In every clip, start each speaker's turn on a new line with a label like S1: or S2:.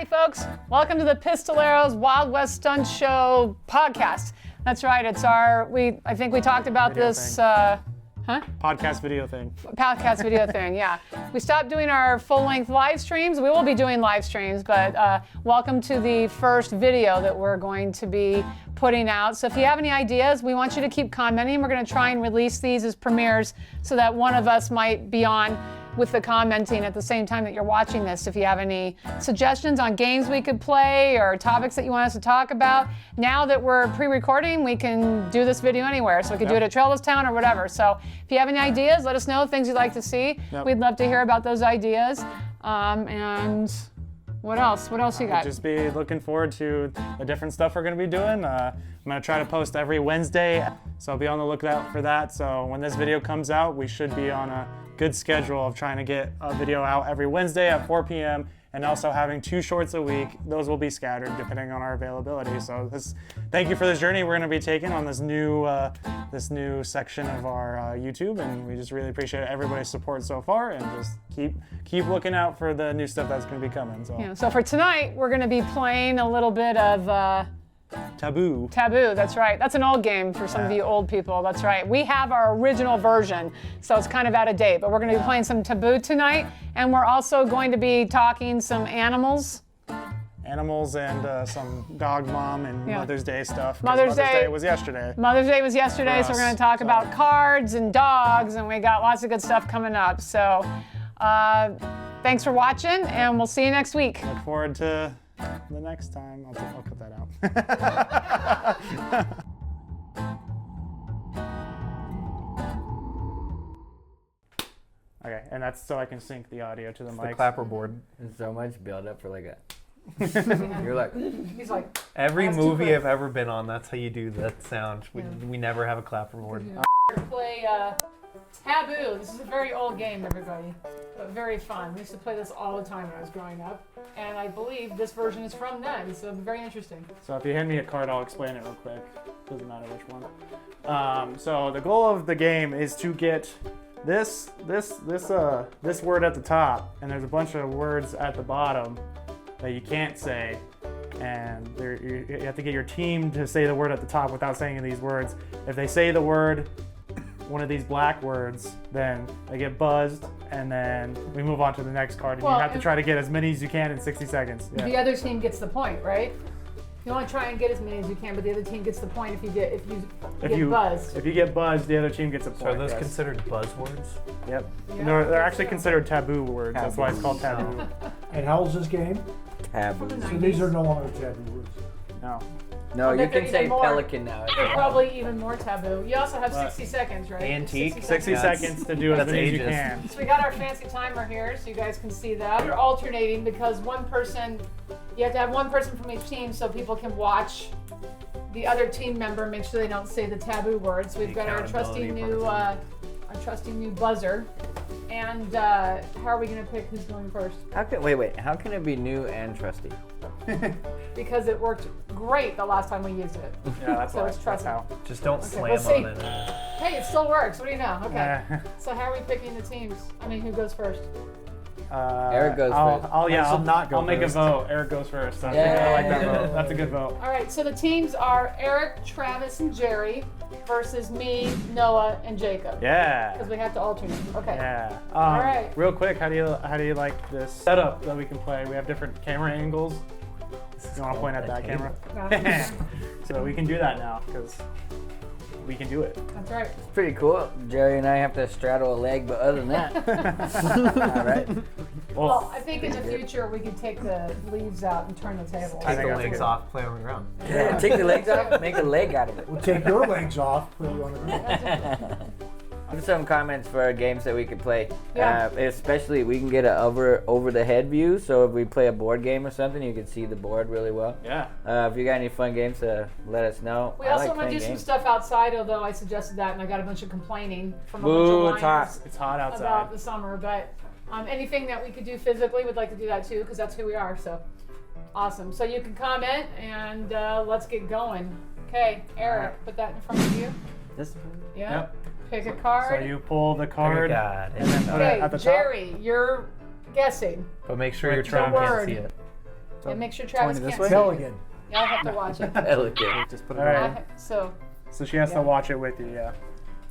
S1: folks. Welcome to the Pistoleros Wild West Stunt Show podcast. That's right. It's I think we talked about
S2: video
S1: this,
S2: podcast video thing.
S1: Podcast video thing, yeah. We stopped doing our full-length live streams. We will be doing live streams, but welcome to the first video that we're going to be putting out. So if you have any ideas, we want you to keep commenting. We're going to try and release these as premieres so that one of us might be on with the commenting at the same time that you're watching this. If you have any suggestions on games we could play or topics that you want us to talk about, now that we're pre-recording, we can do this video anywhere. So we could do it at Trailers Town or whatever. So if you have any ideas, let us know, things you'd like to see. We'd love to hear about those ideas. And what else? What else you got?
S2: Just be looking forward to the different stuff we're going to be doing. I'm going to try to post every Wednesday, so be on the lookout for that. So when this video comes out, we should be on a good schedule of trying to get a video out every Wednesday at 4 p.m. and also having 2 shorts a week. Those will be scattered depending on our availability. So thank you for this journey we're going to be taking on this new section of our YouTube, and we just really appreciate everybody's support so far, and just keep looking out for the new stuff that's going to be coming.
S1: So for tonight, we're going to be playing a little bit of
S2: Taboo.
S1: Taboo, that's right. That's an old game for some of you old people. That's right. We have our original version, so it's kind of out of date, but we're going to be playing some Taboo tonight, and we're also going to be talking some animals.
S2: And some dog mom and Mother's Day stuff.
S1: Mother's Day
S2: was yesterday.
S1: Mother's Day was yesterday, so we're going to talk about cards and dogs, and we got lots of good stuff coming up. So thanks for watching, and we'll see you next week.
S2: Look forward to the next time. I'll cut that out. Okay, and that's so I can sync the audio to the mic.
S3: The clapperboard.
S4: And so much build up for like a. You're like.
S1: He's like.
S3: Every movie I've ever been on, that's how you do that sound. We never have a clapperboard.
S1: Play Taboo. This is a very old game, everybody, but very fun. We used to play this all the time when I was growing up, and I believe this version is from then, so very interesting.
S2: So if you hand me a card, I'll explain it real quick. Doesn't matter which one. So the goal of the game is to get this word at the top, and there's a bunch of words at the bottom that you can't say, and you have to get your team to say the word at the top without saying these words. If they say the word, one of these black words, then they get buzzed, and then we move on to the next card, and you have to try to get as many as you can in 60 seconds. Yeah.
S1: The other team gets the point, right? You want to try and get as many as you can, but the other team gets the point if you get buzzed.
S2: If you get buzzed, the other team gets a point.
S3: So are those considered buzzwords?
S2: Yep.
S1: Yeah,
S2: They're actually considered taboo words. Taboo. That's why it's called taboo.
S5: And how old's this game?
S4: Taboo.
S5: So these are no longer taboo words.
S2: No.
S4: No, you can say pelican now.
S1: They're probably even more taboo. You also have 60 seconds, right?
S3: Antique.
S2: 60 seconds to do as many as you can.
S1: So we got our fancy timer here, so you guys can see that. We're alternating because you have to have one person from each team so people can watch the other team member, make sure they don't say the taboo words. So we've got our trusty new buzzer. And how are we going to pick who's going first?
S4: Wait. How can it be new and trusty?
S1: Because it worked great the last time we used it.
S2: Yeah, that's
S1: so it's trusty.
S3: Just don't slam
S1: we'll see.
S3: on it.
S1: Hey, it still works. What do you know? Okay. So how are we picking the teams? I mean, who goes first?
S4: Eric goes first.
S2: I'll make a vote. Eric goes first. I like that vote. That's a good vote.
S1: All right, so the teams are Eric, Travis, and Jerry versus me, Noah, and Jacob.
S2: Yeah.
S1: Because we have to alternate. Okay.
S2: Yeah.
S1: All right.
S2: Real quick, how do you like this setup that we can play? We have different camera angles. You want to point at that camera? So we can do that now because we can do it.
S1: That's right.
S4: It's pretty cool. Jerry and I have to straddle a leg, but other than that. All right.
S1: Well, I think in the future we could take the leaves out and turn the table.
S3: Take the legs off, play on the ground.
S4: Yeah, take the legs off, make a leg out of it.
S5: We'll take your legs off, put you on the ground.
S4: Some comments for games that we could play.
S1: Yeah.
S4: Especially we can get an over the head view, so if we play a board game or something, you can see the board really well.
S2: Yeah.
S4: If you got any fun games, let us know.
S1: We also want to do some stuff outside, although I suggested that and I got a bunch of complaining from a bunch of
S4: it's hot.
S1: whiners
S2: It's hot outside.
S1: about the summer. But anything that we could do physically, we'd like to do that too, because that's who we are. So awesome. So you can comment and let's get going. Okay, Eric, put that in front of you.
S4: This
S1: Yeah.
S2: Yep.
S1: Pick a card.
S2: So you pull the card
S3: God.
S2: and then put it at the top.
S1: Jerry, you're guessing.
S3: But make sure your
S1: the
S3: team
S1: word?
S3: can't see it.
S6: So
S1: And make sure Travis
S6: 20 this
S1: can't
S6: way?
S1: see it.
S5: Pelican.
S1: Y'all have to watch it.
S4: Pelican.
S6: Just put it
S2: All right.
S6: right.
S1: So,
S2: So she has to watch it with you, yeah.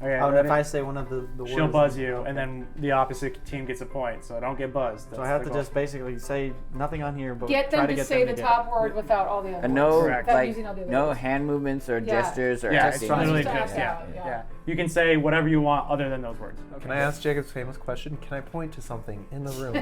S2: Okay,
S6: Oh, and
S2: ready?
S6: if I say one of the words,
S2: She'll buzz you, and then the opposite team gets a point. So don't get buzzed.
S6: So I
S2: That's
S6: have
S2: the
S6: to
S2: goal.
S6: just basically say nothing on here, but
S1: get
S6: try
S1: them
S6: to
S1: to
S6: get
S1: say
S6: them
S1: the
S6: to
S1: top word without all the other
S4: And
S1: words.
S4: no,
S2: Correct.
S1: Without
S4: like,
S1: using all the other
S4: no
S1: words.
S4: hand movements or
S1: Yeah.
S4: gesters or
S2: Yeah, it's
S4: anything.
S2: literally
S1: Just
S2: just
S1: out,
S2: yeah.
S1: yeah.
S2: You can say whatever you want other than those words.
S3: Can I ask Jacob's famous question? Can I point to something in the room?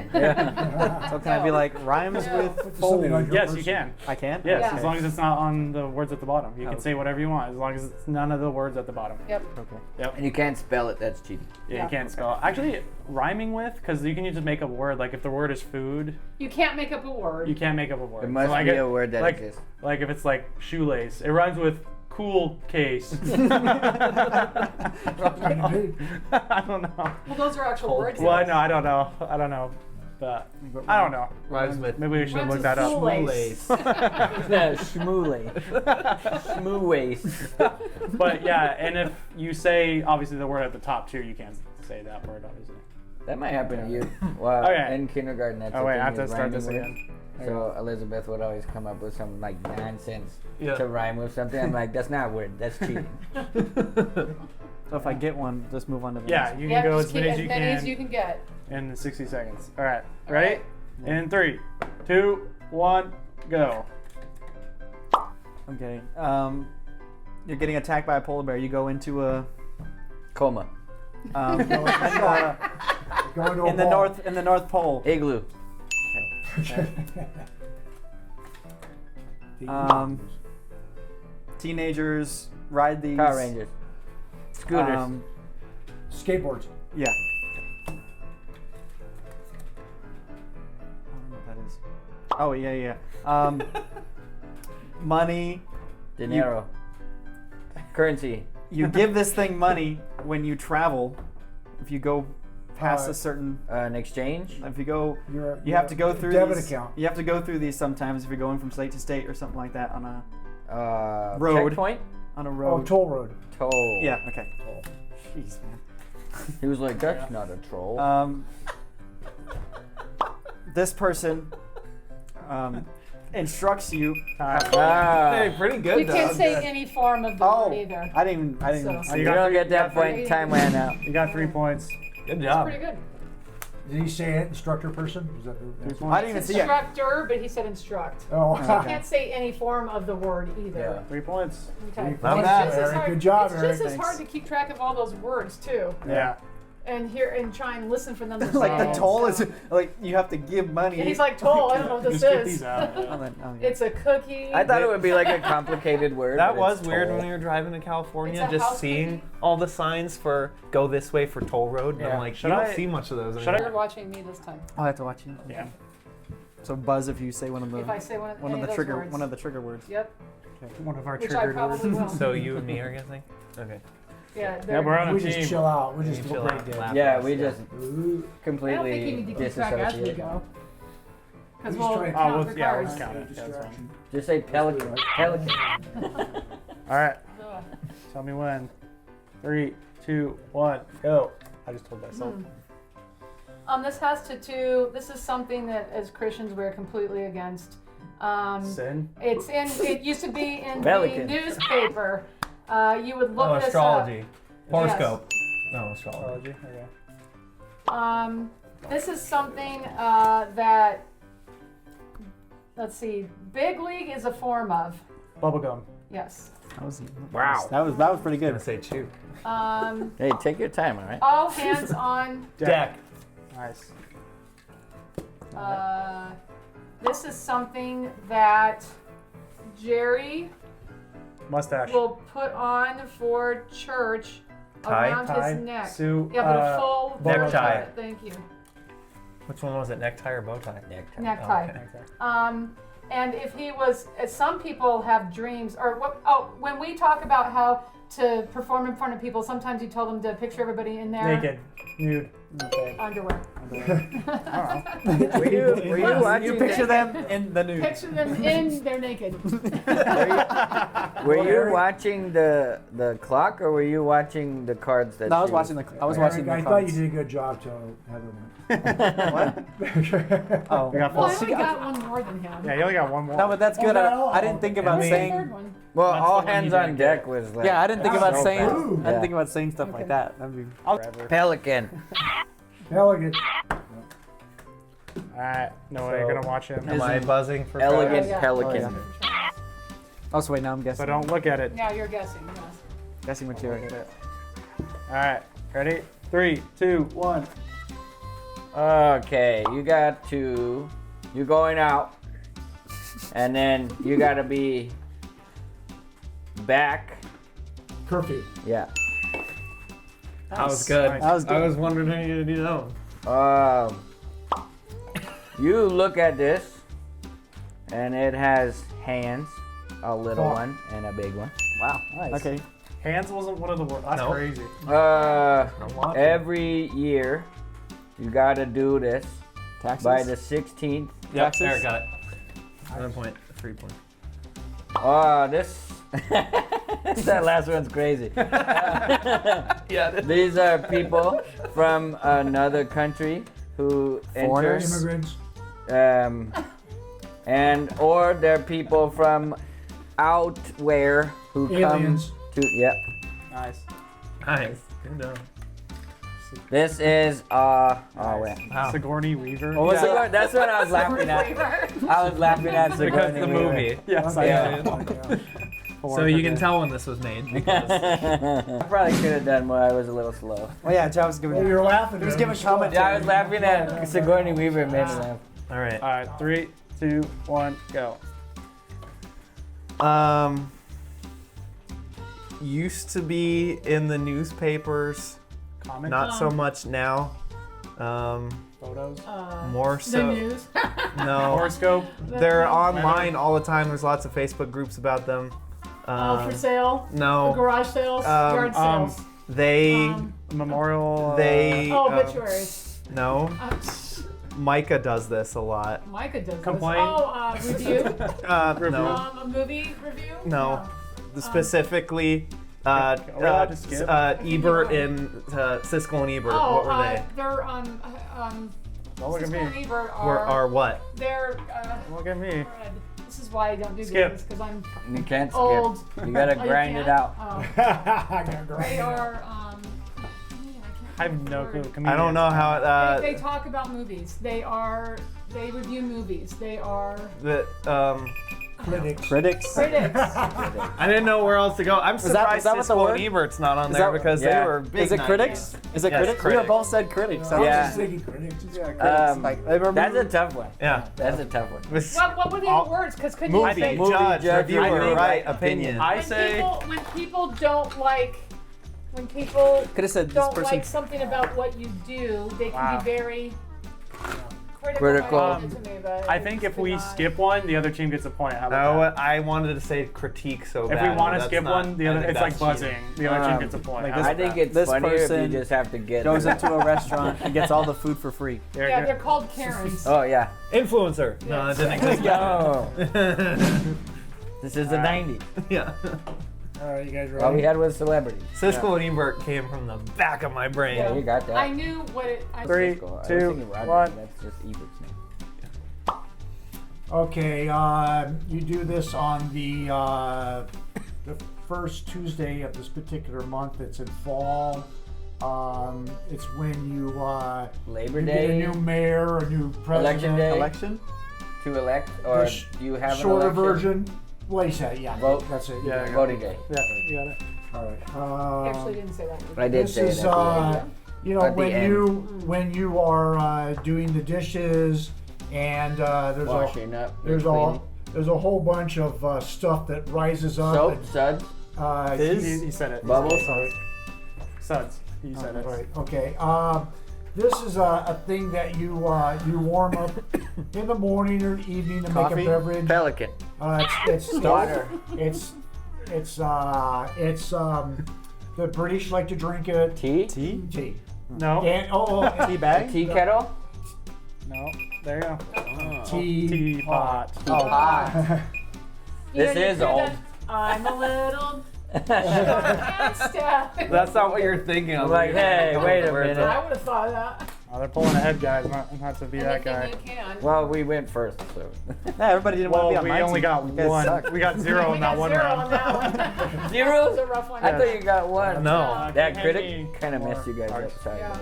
S6: So can I be like rhymes
S1: No.
S6: with
S5: Something
S6: fold?
S5: like your
S2: Yes, you
S5: person.
S2: can.
S6: I can.
S2: Yes,
S1: Yeah.
S2: as long as it's not on the words at the bottom. You can
S6: Oh.
S2: say whatever you want, as long as it's none of the words at the bottom.
S1: Yep.
S6: Okay.
S4: And you can't spell it, that's cheating.
S2: Yeah,
S1: Yeah.
S2: you can't spell. Actually, rhyming with, because you can just make up a word. Like if the word is food,
S1: You can't make up a word.
S2: you can't make up a word.
S4: It must
S2: like
S4: be a word that
S2: like,
S4: exists.
S2: Like if it's like shoelace, it rhymes with cool case. I don't know.
S1: Well, those are actual words.
S2: Well, no, I don't know. I don't know. But I don't know.
S3: Rhymes with
S2: Maybe we should
S1: Rhymes
S2: look
S1: with
S2: that up.
S1: shoelace.
S4: Shmooley. Shmoo-waste.
S2: But yeah, and if you say obviously the word at the top too, you can't say that word obviously.
S4: That might happen to you. Wow.
S2: Okay.
S4: In kindergarten, that's
S2: Oh
S4: the
S2: wait,
S4: thing
S2: I have to
S4: is
S2: start this
S4: rhyming
S2: again.
S4: words. So Elizabeth would always come up with some like nonsense
S3: Yeah.
S4: to rhyme with something. I'm like, that's not a word. That's cheating.
S6: So if I get one, just move on to the
S2: Yeah,
S6: next.
S2: you
S1: Yeah,
S2: can go
S1: just
S2: as
S1: keep
S2: many as
S1: as
S2: you
S1: many
S2: can
S1: as you can get.
S2: in 60 seconds. All right,
S1: All
S2: ready?
S1: right.
S2: In 3, 2, 1, go.
S6: Okay. You're getting attacked by a polar bear. You go into a
S4: Coma.
S6: in
S5: Going to a ball.
S6: in the North Pole.
S4: Igloo.
S6: Teenagers ride these.
S4: Power Rangers. Scooters.
S5: Skateboards.
S6: Yeah. I don't know what that is. Oh yeah. Money.
S4: Dinero. Currency.
S6: You give this thing money when you travel. If you go past
S5: Uh,
S6: a certain,
S4: An exchange.
S6: if you go,
S5: Your
S6: you have to go through
S5: debit
S6: these.
S5: account.
S6: You have to go through these sometimes if you're going from state to state or something like that on a Road.
S4: Checkpoint.
S6: on a
S5: Oh,
S6: road.
S5: toll road.
S4: Toll.
S6: Yeah. Okay. Jeez, man.
S4: He was like, that's not a troll.
S6: This person instructs you.
S4: Ah.
S3: Hey, pretty good.
S1: You can't
S3: dog.
S1: say any form of the
S6: Oh,
S1: word either.
S6: I didn't. I didn't.
S1: So-
S6: I
S2: You
S4: You
S2: got
S4: don't
S2: three-
S4: get that
S2: you got three.
S4: point. Time ran out.
S2: You got 3 points.
S3: Good
S1: That's
S3: job.
S1: pretty good.
S5: Did he say it? Instructor person? Is that the,
S6: I didn't even
S1: It's
S6: see it.
S1: instructor, but he said instruct.
S5: Oh,
S1: You can't say any form of the word either.
S2: 3 points.
S1: Okay.
S3: Not
S1: It's
S3: bad,
S1: just as
S5: Eric.
S1: hard-
S5: Good job,
S1: It's just
S5: Eric.
S1: as
S6: Thanks.
S1: hard to keep track of all those words too,
S2: Yeah.
S1: and hear and try and listen for them to
S6: Like the
S1: say.
S6: toll
S1: So-
S6: is like you have to give money.
S1: And he's like, toll. I don't know what this
S2: Just get
S1: is.
S2: these out.
S6: Oh,
S2: Yeah.
S6: then- oh, yeah.
S1: It's a cookie.
S4: I thought it would be like a complicated word.
S3: That
S4: but
S3: was
S4: it's
S3: weird
S4: toll.
S3: when we were driving to California,
S1: It's a
S3: just
S1: house
S3: seeing
S1: cookie.
S3: all the signs for go this way for toll road. And
S6: Yeah.
S3: I'm like,
S2: Should
S3: you don't
S2: I-
S3: see much of those
S2: should I-
S1: You're
S3: anymore.
S1: watching me this time.
S6: I'll have to watch you.
S2: Yeah.
S6: So buzz if you say one of the
S1: If I say one of
S6: one
S1: any
S6: of the
S1: those
S6: trigger
S1: words.
S6: one of the trigger words.
S1: Yep.
S2: One of our
S1: Which I
S2: triggered words.
S1: probably will.
S3: So you and me are guessing? Okay.
S1: Yeah.
S2: Yeah,
S1: they're-
S2: we're on a
S5: we
S2: team.
S5: just chill out. We
S3: You
S5: just
S3: chill
S5: look
S3: out,
S5: great,
S3: laugh.
S5: Dad.
S4: Yeah, we just
S5: Ooh.
S1: I don't
S4: completely
S1: think you need to keep track as we
S4: disassociate.
S1: go. Because
S5: We just
S1: we'll
S5: try to
S1: count
S2: Oh,
S1: the
S2: we'll, yeah, we'll
S1: cards.
S2: count it. Yeah, that's fine.
S4: Just say pelican. Pelican.
S2: All right.
S1: Ugh.
S2: Tell me when. 3, 2, 1, go. I just told myself.
S1: This has to do. This is something that as Christians we're completely against.
S2: Sin.
S1: It's in. It used to be in
S4: Pelican.
S1: the newspaper. You would look
S3: Oh,
S1: this
S3: astrology.
S1: up.
S3: Horoscope. No, astrology.
S2: Apology. Okay.
S1: This is something that. Let's see. Big league is a form of.
S2: Bubblegum.
S1: Yes.
S6: Wow. That was pretty
S3: I'm
S6: good.
S3: gonna say chew.
S4: Hey, take your time, all right?
S1: All hands on.
S3: Deck.
S2: Nice.
S1: This is something that Jerry
S2: Mustache.
S1: will put on for church
S3: Tie?
S1: around
S2: Tie,
S1: his neck.
S2: suit,
S1: Yeah, but a full
S3: necktie.
S1: version. Thank you.
S3: Which one was it? Necktie or bow tie?
S4: Necktie.
S1: Necktie.
S3: Okay.
S1: And if he was, some people have dreams, or what? Oh, when we talk about how to perform in front of people, sometimes you tell them to picture everybody in there.
S2: Naked. Nude. Okay.
S1: Underwear.
S4: Were you watching?
S6: You picture them in the nude.
S1: Picture them in, they're naked.
S4: Were you watching the clock or were you watching the cards that?
S6: No, I was
S4: she-
S6: watching the. I was watching
S5: Eric,
S6: the
S5: I thought you
S6: cards.
S5: did a good job to have them.
S6: What? Oh.
S2: We got
S1: Well, I
S2: four.
S1: only got one more than him.
S2: Yeah, you only got one more.
S6: No, but that's good. I didn't think about
S3: mean-
S6: saying.
S1: Third one.
S4: Well,
S2: That's
S4: all
S2: the one
S4: hands
S2: you
S4: on
S2: didn't
S4: deck
S2: get.
S4: was like.
S6: Yeah, I didn't think about
S4: so
S6: saying.
S4: fast.
S6: I
S4: Yeah.
S6: didn't think about saying stuff like that. That'd be.
S4: Pelican.
S5: Elegant.
S2: Alright, no way you're gonna watch it.
S3: Am I buzzing for
S4: Elegant
S1: Yeah.
S4: pelican.
S6: Oh, so wait, now I'm
S2: So
S6: guessing.
S2: don't look at it.
S1: Yeah, you're guessing. Yes.
S6: Guessing material.
S2: Alright, ready? 3, 2, 1.
S4: Okay, you got to. You're going out, and then you gotta be back.
S5: Curfew.
S4: Yeah.
S3: That was good.
S2: Nice.
S6: That was good.
S3: I was wondering how you're gonna do that one.
S4: You look at this, and it has hands, a little
S5: Oh.
S4: one and a big one.
S6: Wow. Nice. Okay.
S2: Hands wasn't one of the words. That's
S3: No.
S2: crazy.
S3: I'm watching.
S4: Every year, you gotta do this
S6: Taxes.
S4: by the 16th.
S3: Yep,
S6: Taxes?
S3: Eric got it. 1 point, 3 points.
S4: This. That last one's crazy.
S3: Yeah.
S4: These are people from another country who
S6: Foreigners?
S4: enters,
S5: Immigrants.
S4: and or they're people from out where who
S5: Aliens.
S4: come to. Yep.
S2: Nice.
S3: Nice. Good job.
S4: This is oh wait.
S3: Wow.
S2: Sigourney Weaver.
S4: What was it? That's what I was laughing at. I was laughing at
S3: Because
S4: Sigourney
S3: the
S4: Weaver.
S3: movie.
S2: Yes,
S4: Yeah.
S5: Yeah.
S3: So you can tell when this was made because
S4: I probably could have done more. I was a little slow.
S6: Oh yeah, Joe was giving.
S5: Well, you're laughing.
S6: He was
S5: at
S6: giving
S5: him.
S6: comment.
S4: Yeah, I was laughing at Sigourney Weaver. It made me laugh.
S3: all right.
S2: Alright, 3, 2, 1, go.
S3: Used to be in the newspapers,
S2: Comment?
S3: not so much now.
S2: Photos?
S3: More
S1: The
S3: so.
S1: news.
S3: No,
S2: Horoscope?
S3: they're online all the time. There's lots of Facebook groups about them.
S1: For sale.
S3: No,
S1: Garage sales. Yard
S2: um,
S1: sales.
S3: they
S2: Memorial.
S3: they
S1: Obituaries.
S3: no. Micah does this a lot.
S1: Micah does
S2: Complaint.
S1: this. Oh, review.
S3: No,
S1: A movie review.
S3: no. Specifically,
S2: Are we allowed to skip?
S3: Ebert and Siskel and Ebert.
S1: Oh,
S3: what were they?
S1: they're
S2: Don't look at
S1: Siskel and
S2: me.
S1: Ebert
S3: Are what?
S1: they're
S2: Look at me.
S1: this is why I don't do
S2: Skip.
S1: games because I'm
S4: You can't skip.
S1: old.
S4: You gotta
S1: Oh, you
S4: grind it
S1: can't?
S4: out.
S1: Oh.
S5: I got grind
S1: They
S5: it out.
S1: are
S2: I have no clue.
S3: I don't know how
S1: they talk about movies. They review movies. They are
S3: the
S5: Critics.
S6: Critics.
S1: critics.
S3: I didn't know where else to go. I'm
S6: that-
S3: surprised
S6: is that what the
S3: Siskel
S6: word-
S3: and Ebert's not on
S6: is
S3: there
S6: that-
S3: because
S4: yeah.
S3: they were big.
S6: Is it
S3: 90s.
S6: critics? Is it
S3: Yes,
S6: critics? We
S3: critics.
S6: both said critics.
S5: I was
S4: Yeah.
S5: just thinking critics.
S4: That's a tough one.
S3: Yeah.
S4: That's a tough one.
S1: what were the
S2: I'll-
S1: words? Because could
S3: Movie,
S1: you say
S3: judge,
S4: judge,
S3: reviewer,
S4: reviewer,
S3: right,
S4: opinion.
S3: opinion.
S2: I say.
S1: when people don't like when people
S6: Could have said this
S1: don't
S6: person.
S1: like something about what you do, they can
S2: Wow.
S1: be very
S4: Critical.
S1: about it to me, but
S2: I think if we
S1: it's not.
S2: skip one, the other team gets a point. How
S3: Oh,
S2: about
S3: I wanted to say critique so
S2: that?
S3: bad.
S2: If we want to
S3: but
S2: skip
S3: that's not-
S2: one, the
S3: I
S2: other
S3: think
S2: it's like
S3: that's
S2: buzzing.
S3: cheating.
S2: The other team gets a point.
S6: like
S2: How
S6: this-
S4: I
S2: about
S4: think
S2: that?
S4: it's
S6: This
S4: funnier if you
S6: person
S4: just have to get.
S6: goes into a restaurant and gets all the food for free.
S2: There
S1: Yeah,
S2: you
S1: they're
S2: go.
S1: called Karens.
S4: Oh yeah.
S3: Influencer. No, it didn't exist.
S4: No. This is the '90s.
S3: Yeah.
S5: All right, you guys ready?
S4: All we had was celebrities.
S3: Siskel and Ebert came from the back of my brain.
S4: Yeah, you got that.
S1: I knew what it. I
S2: 3,
S4: I was
S2: 2,
S4: thinking Roger,
S2: 1.
S4: That's just Ebert's name.
S5: Okay, you do this on the first Tuesday of this particular month. It's in fall. It's when you
S4: Labor
S5: you get a
S4: Day
S5: new mayor, a new president.
S4: Election day?
S6: Election?
S4: to elect, or
S5: The sh-
S4: do you have an
S5: shorter
S4: election?
S5: version. What is that? Yeah,
S4: Vote.
S5: that's it.
S2: Yeah,
S4: Voting day.
S2: Yeah, you got it.
S5: All right.
S1: actually didn't say that.
S4: I did
S5: This
S4: say
S5: is
S4: it. At the end.
S5: you know
S4: At the
S5: when
S4: end.
S5: you are doing the dishes and there's
S4: Washing up.
S5: there's
S4: cleaning.
S5: there's a whole bunch of stuff that rises up.
S4: Soap,
S5: and,
S4: suds,
S2: He said it.
S4: bubbles.
S2: Suds. You said it.
S5: Right. Okay. This is a thing that you warm up in the morning or evening to make
S6: Coffee?
S5: a beverage.
S4: Pelican.
S5: It's
S4: Water.
S5: It's the British like to drink it.
S4: Tea.
S5: Tea.
S2: No.
S5: And
S6: Tea bag?
S4: Tea kettle.
S2: No. There you go.
S5: tea.
S2: Teapot.
S4: Hot. This
S1: You
S4: is
S1: could've
S4: old.
S1: done, I'm a little and stuff.
S3: That's not what you're thinking.
S4: I'm like, hey, wait a minute.
S1: I would have thought of that.
S2: Oh, they're pulling ahead, guys. Not to be that guy.
S1: Anything you can.
S4: Well, we went first, so.
S6: Yeah, everybody didn't
S2: Well,
S6: want to be
S2: we
S6: on my
S2: only
S6: team.
S2: got
S6: You guys
S2: one.
S6: suck.
S2: We got zero
S1: We
S2: in that
S1: got
S2: one
S1: zero
S2: round.
S1: on that one.
S4: Zero?
S1: That was a rough one.
S4: I thought you got one.
S3: No.
S4: That
S2: Can't
S4: critic
S2: be
S4: kind of
S2: more
S4: messed you guys
S2: hard.
S4: up. Sorry.
S1: Yeah,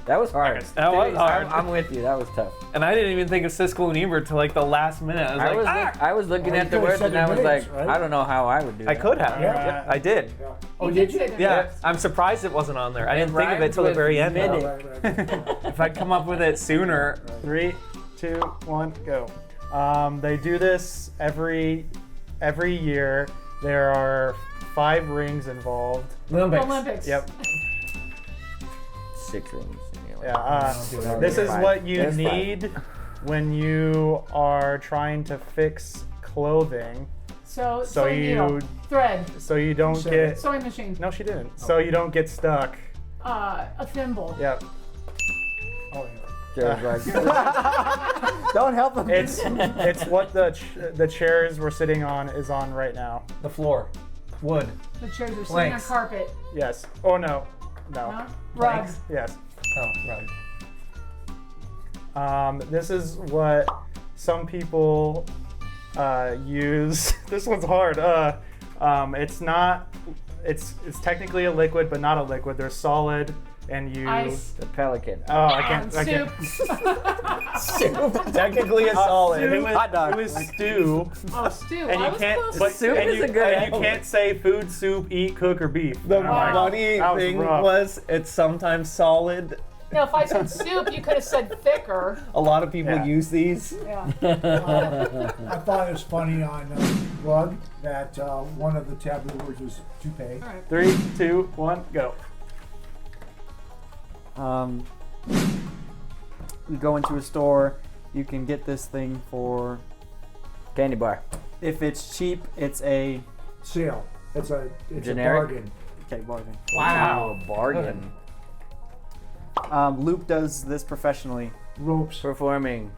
S4: That was hard.
S3: That was hard.
S4: I'm with you. That was tough.
S3: And I didn't even think of Siskel and Ebert till like the last minute. I was like,
S4: I was looking
S5: Well,
S4: at
S5: you
S4: the
S5: could've
S4: words
S5: said
S4: and I
S5: your
S4: was like,
S5: names, right?
S4: I don't know how I would do that.
S3: I could have.
S5: Yeah.
S3: Yeah, I did.
S5: Yeah.
S1: Oh,
S5: did you?
S3: Yeah, I'm surprised it wasn't on there. I didn't think of it till the very end.
S4: Minute.
S3: though. If I'd come up with it sooner,
S2: 3, 2, 1, go. They do this every year. There are 5 rings involved.
S1: Olympics.
S2: Yep.
S4: 6 rings.
S2: Yeah. This is what you
S4: That's fine.
S2: need when you are trying to fix clothing,
S1: So
S2: So
S1: needle,
S2: you-
S1: thread,
S2: so you don't
S5: said
S2: get.
S1: sewing machine,
S2: No, she didn't. So you don't get stuck.
S1: a thimble.
S2: Yep.
S5: Oh, yeah.
S4: Jared's like,
S6: Don't help them.
S2: It's what the chairs we're sitting on is on right now.
S3: the floor, wood,
S1: The chairs are sitting
S3: Planks.
S1: on carpet.
S2: Yes. Oh no. No.
S1: No? Rugs.
S2: Yes.
S3: oh, right.
S2: This is what some people use. This one's hard. It's not. It's technically a liquid, but not a liquid. They're solid, and you.
S1: Ice.
S4: the pelican.
S2: Oh, I can't. I can't.
S1: Soup.
S3: Technically a solid.
S2: It was,
S6: Hot dog.
S2: It was stew,
S1: Oh, stew.
S2: and
S1: I
S2: you
S1: was
S2: can't.
S1: close.
S2: But
S4: Soup
S2: and
S4: is
S2: you,
S4: a good
S2: and you
S4: answer.
S2: can't say food, soup, eat, cook, or beef.
S3: The
S1: Wow.
S3: funny
S2: That was
S3: thing
S2: rough.
S3: was, it's sometimes solid.
S1: No, if I said soup, you could have said thicker.
S3: A lot of people
S2: Yeah.
S3: use these.
S1: Yeah.
S5: I thought it was funny on Rug that one of the taboo words was toupee.
S2: 3, 2, 1, go.
S6: You go into a store, you can get this thing for,
S4: Candy bar.
S6: if it's cheap, it's a
S5: Sale. It's a
S4: Generic?
S5: bargain.
S6: okay bargain.
S4: Wow. Bargain.
S6: Loop does this professionally
S5: Ropes.
S4: Performing.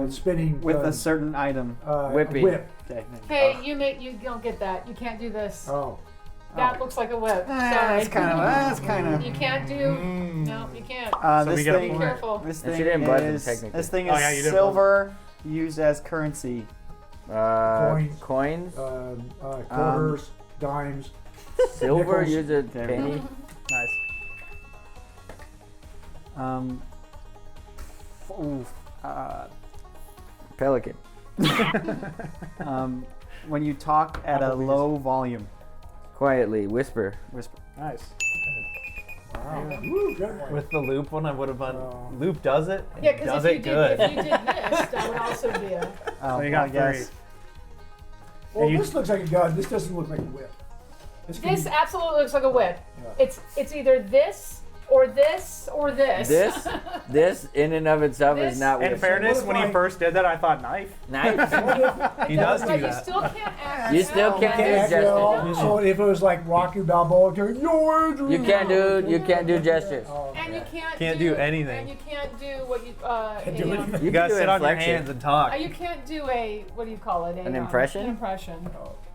S5: Spinning.
S6: with a certain item.
S4: Whipping.
S5: Whip.
S6: Okay.
S1: Hey, you don't get that. You can't do this.
S5: Oh.
S1: That looks like a whip. Sorry.
S6: That's kind of.
S1: You can't do. No, you can't.
S2: So
S6: This
S2: we get a
S6: thing,
S2: point.
S1: Careful.
S6: this
S4: And
S6: thing
S4: she didn't buzz it,
S6: is
S4: technically.
S6: this thing
S2: Oh,
S6: is
S2: yeah, you didn't
S6: silver used as currency.
S4: Coins.
S5: Quarters. Dimes.
S4: Silver.
S5: nickels.
S4: Use a
S6: Okay.
S4: penny.
S2: Nice.
S4: Pelican.
S6: When you talk at a low volume.
S4: Quietly. Whisper.
S6: Whisper.
S2: Nice.
S5: Woo, good one.
S3: With the loop one, I would have done. Loop does it. and
S1: Yeah,
S3: does
S1: because
S3: it
S1: if
S3: good.
S1: you did this, that would also be a.
S6: Oh,
S2: you got
S6: I guess.
S2: 3.
S5: Well,
S2: you-
S5: this looks like a gun. This doesn't look like a whip. This could
S1: This
S5: be-
S1: absolutely looks like a whip.
S5: Yeah.
S1: It's either this or this or this.
S4: This in and of itself
S1: This-
S4: is not
S2: In
S4: whip.
S2: fairness,
S5: What
S2: when
S5: if
S2: he
S5: I-
S2: first did that, I thought knife.
S4: Nice.
S3: He does do
S1: But you
S3: that.
S1: still can't act.
S4: You still
S1: out.
S4: can't do
S5: Yeah,
S4: gestures.
S5: well, so if it was like Rocky Balboa, going, "Yo, Adrian,"
S4: You can't do gestures.
S5: Oh,
S1: And you
S5: okay.
S1: can't
S3: do anything.
S1: And you can't do what you
S5: Can't do anything.
S3: You gotta
S4: can do
S3: sit on your
S4: inflection.
S3: hands and talk.
S1: you can't do a what do you call it?
S4: An impression?
S1: An impression.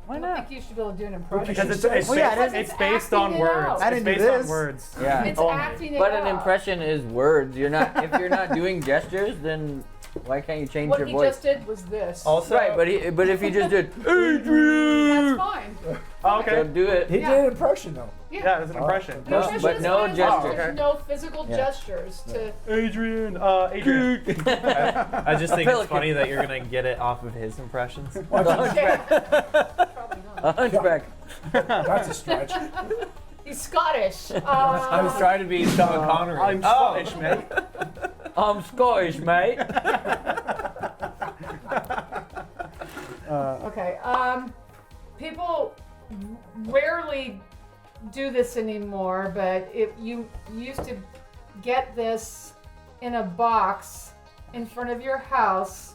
S6: Why
S1: I don't
S6: not?
S1: think you should be able to do an impression.
S2: Because it's
S5: Well,
S6: yeah, it is.
S2: it's based on
S1: acting it
S2: words.
S1: out.
S6: I
S2: It's
S6: didn't do
S2: based on
S6: this.
S2: words.
S4: Yeah.
S1: It's
S2: Only.
S1: acting it
S4: But
S1: out.
S4: an impression is words. You're not if you're not doing gestures, then why can't you change
S1: What
S4: your
S1: he
S4: voice?
S1: just did was this.
S3: Also,
S4: Right, but if you just did Adrian,
S1: That's fine.
S2: Oh, okay.
S4: so do it.
S5: He
S1: Yeah.
S5: did an impression though.
S2: Yeah, it's an impression.
S4: No,
S1: Nutrition
S4: but
S1: is
S4: no
S1: fine.
S4: gestures.
S1: There's no physical
S4: Yeah.
S1: gestures to.
S2: Adrian. Adrian.
S3: I just think it's
S4: Pelican.
S3: funny that you're gonna get it off of his impressions.
S1: Probably not.
S4: A hunchback.
S5: That's a stretch.
S1: He's Scottish.
S3: I was trying to be Sean Connery.
S2: I'm Scottish, mate.
S4: I'm Scottish, mate.
S1: Okay. People rarely do this anymore, but you used to get this in a box in front of your house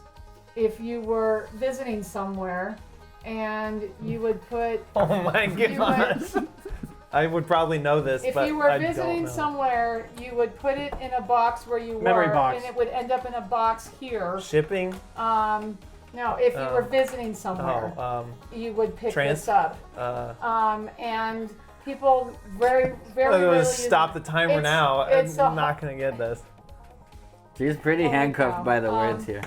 S1: if you were visiting somewhere, and you would put.
S3: Oh my gosh. I would probably know this,
S1: If
S3: but
S1: you were
S3: I don't
S1: visiting
S3: know.
S1: somewhere, you would put it in a box where you
S2: Memory
S1: were,
S2: box.
S1: and it would end up in a box here.
S3: Shipping.
S1: No, if you were visiting somewhere, you would pick this up. And people very
S3: I'm gonna
S1: rarely
S3: stop the timer
S1: it's-
S3: now.
S1: it's
S3: I'm
S1: a-
S3: not gonna get this.
S4: She's pretty
S1: Holy
S4: handcuffed
S1: cow.
S4: by the words here.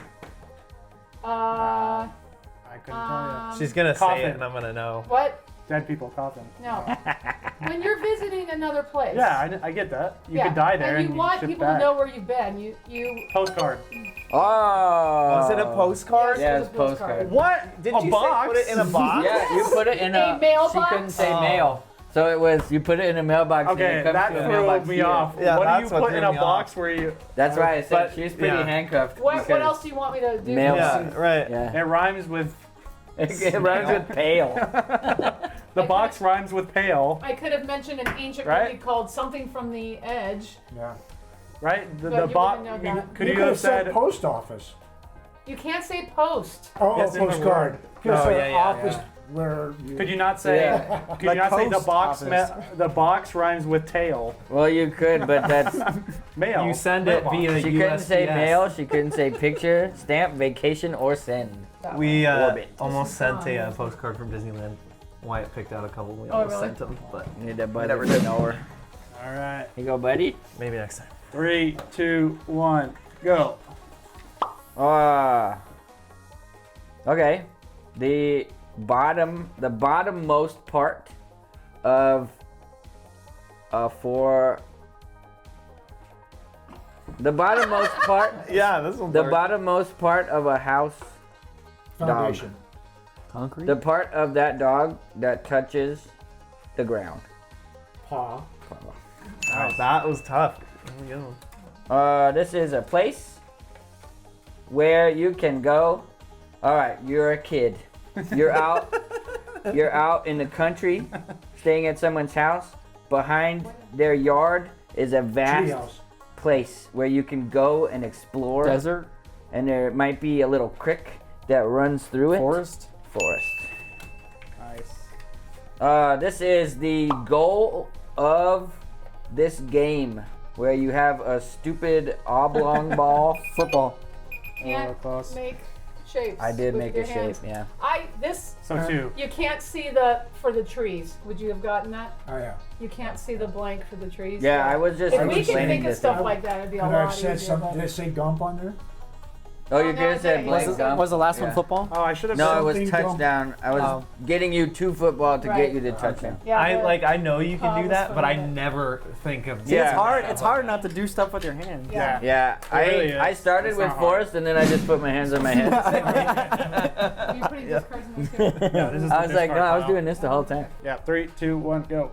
S2: I couldn't tell you.
S3: She's gonna
S2: Coffin.
S3: say it, and I'm gonna know.
S1: What?
S2: Dead people coughing.
S1: No. When you're visiting another place.
S2: Yeah, I get that. You could die there
S1: and you want
S2: ship
S1: people
S2: back.
S1: to know where you've been. You.
S2: Postcard.
S4: Oh.
S3: Was it a postcard?
S4: Yeah,
S1: It
S4: it's
S1: was a
S4: postcard.
S2: What?
S3: Did you say put it in a box?
S4: Yeah, you put it in
S1: A mailbox?
S4: She couldn't say
S3: Oh.
S4: mail. So it was, you put it in a mailbox and
S2: Okay,
S4: it comes
S2: that
S4: to a
S2: threw
S4: mailbox
S2: me
S4: here.
S2: off.
S3: Yeah,
S2: What do you
S3: that's what
S2: put
S3: threw
S2: in a
S3: me
S2: box
S3: off.
S2: where you?
S4: That's why I said
S2: But-
S4: she's pretty
S3: yeah.
S4: handcuffed.
S1: What
S4: because
S1: else do you want me to do?
S4: Mail.
S3: Yeah, right.
S4: Yeah.
S2: It rhymes with.
S4: It rhymes with pale.
S2: The box rhymes with pale,
S1: I could have mentioned an ancient
S2: Right?
S1: movie called Something from the Edge.
S2: yeah. Right?
S1: But
S2: The
S1: you
S2: box.
S1: wouldn't know that.
S2: Could
S5: you
S2: you
S5: could
S2: have said?
S5: post office.
S1: You can't say post.
S5: Oh,
S2: Yes, in the
S5: postcard.
S2: word.
S5: Because
S3: Oh,
S5: the
S3: yeah, yeah,
S5: office
S3: yeah.
S5: where you.
S2: Could you not say?
S4: Yeah.
S2: Could you
S3: Like
S2: not say the
S3: post
S2: box?
S3: office.
S2: The box rhymes with tail.
S4: Well, you could, but that's.
S2: Mail.
S3: You send it
S2: Mailbox.
S3: via
S4: She couldn't say
S3: USPS.
S4: mail, she couldn't say picture, stamp, vacation, or send.
S3: We
S4: Orbit.
S3: almost
S1: This
S3: sent
S1: is
S3: a
S1: gone.
S3: postcard from Disneyland. Wyatt picked out a couple. We
S1: Oh,
S3: almost
S1: really?
S3: sent them, but
S4: You need that buddy
S3: Never
S4: to
S3: did.
S4: know her.
S2: All right.
S4: You go, buddy.
S3: maybe next time.
S2: 3, 2, 1, go.
S4: Okay. The bottommost part of the bottommost part
S3: Yeah, this will
S4: the bottommost part of a house
S5: Foundation.
S3: concrete.
S4: the part of that dog that touches the ground.
S5: Paw.
S3: Wow, that was tough. There we go.
S4: This is a place where you can go. All right, you're a kid. You're out. You're out in the country, staying at someone's house. Behind their yard is a vast
S5: Treehouse.
S4: place where you can go and explore.
S6: Desert,
S4: And there might be a little creek that runs through it.
S6: forest.
S4: Forest.
S2: Nice.
S4: This is the goal of this game, where you have a stupid oblong ball.
S6: Football.
S1: Can't
S2: close.
S1: make shapes.
S4: I did
S1: with
S4: make
S1: your
S4: a shape,
S1: hands.
S4: yeah.
S1: This.
S2: So 2.
S1: You can't see for the trees. Would you have gotten that?
S5: Oh yeah.
S1: You can't see the blank for the trees.
S4: Yeah, I was just
S1: If we can
S4: explaining
S1: think of
S4: this.
S1: stuff like that, it'd be a
S5: Could
S1: lot
S5: I have said
S1: easier.
S5: something?
S1: but-
S5: Did I say gump on there?
S4: Oh, you
S1: Oh,
S4: could
S1: no,
S4: have said
S1: okay.
S4: blank
S1: Was
S4: gump.
S6: Was the last
S4: Yeah.
S6: one football?
S2: Oh, I should have
S4: No,
S2: said.
S4: it was
S5: Something
S4: touchdown. I was
S6: Oh.
S4: getting you to football to
S1: Right.
S4: get you to touchdown.
S1: Yeah,
S3: I know you can do
S1: that's
S3: that, but I
S1: funny, but-
S3: never think of.
S6: See,
S4: Yeah.
S6: it's hard. It's hard not to do stuff with your hands.
S1: Yeah.
S4: Yeah,
S2: really is.
S4: I started
S2: It's
S4: with
S2: not hard.
S4: Forrest and then I just put my hands on my head.
S1: Are you putting these cards in there too?
S2: Yeah, this is
S4: I
S2: the
S4: was like, no,
S2: discard
S4: I was
S2: pile.
S4: doing this the whole time.
S2: Yeah, 3, 2, 1, go.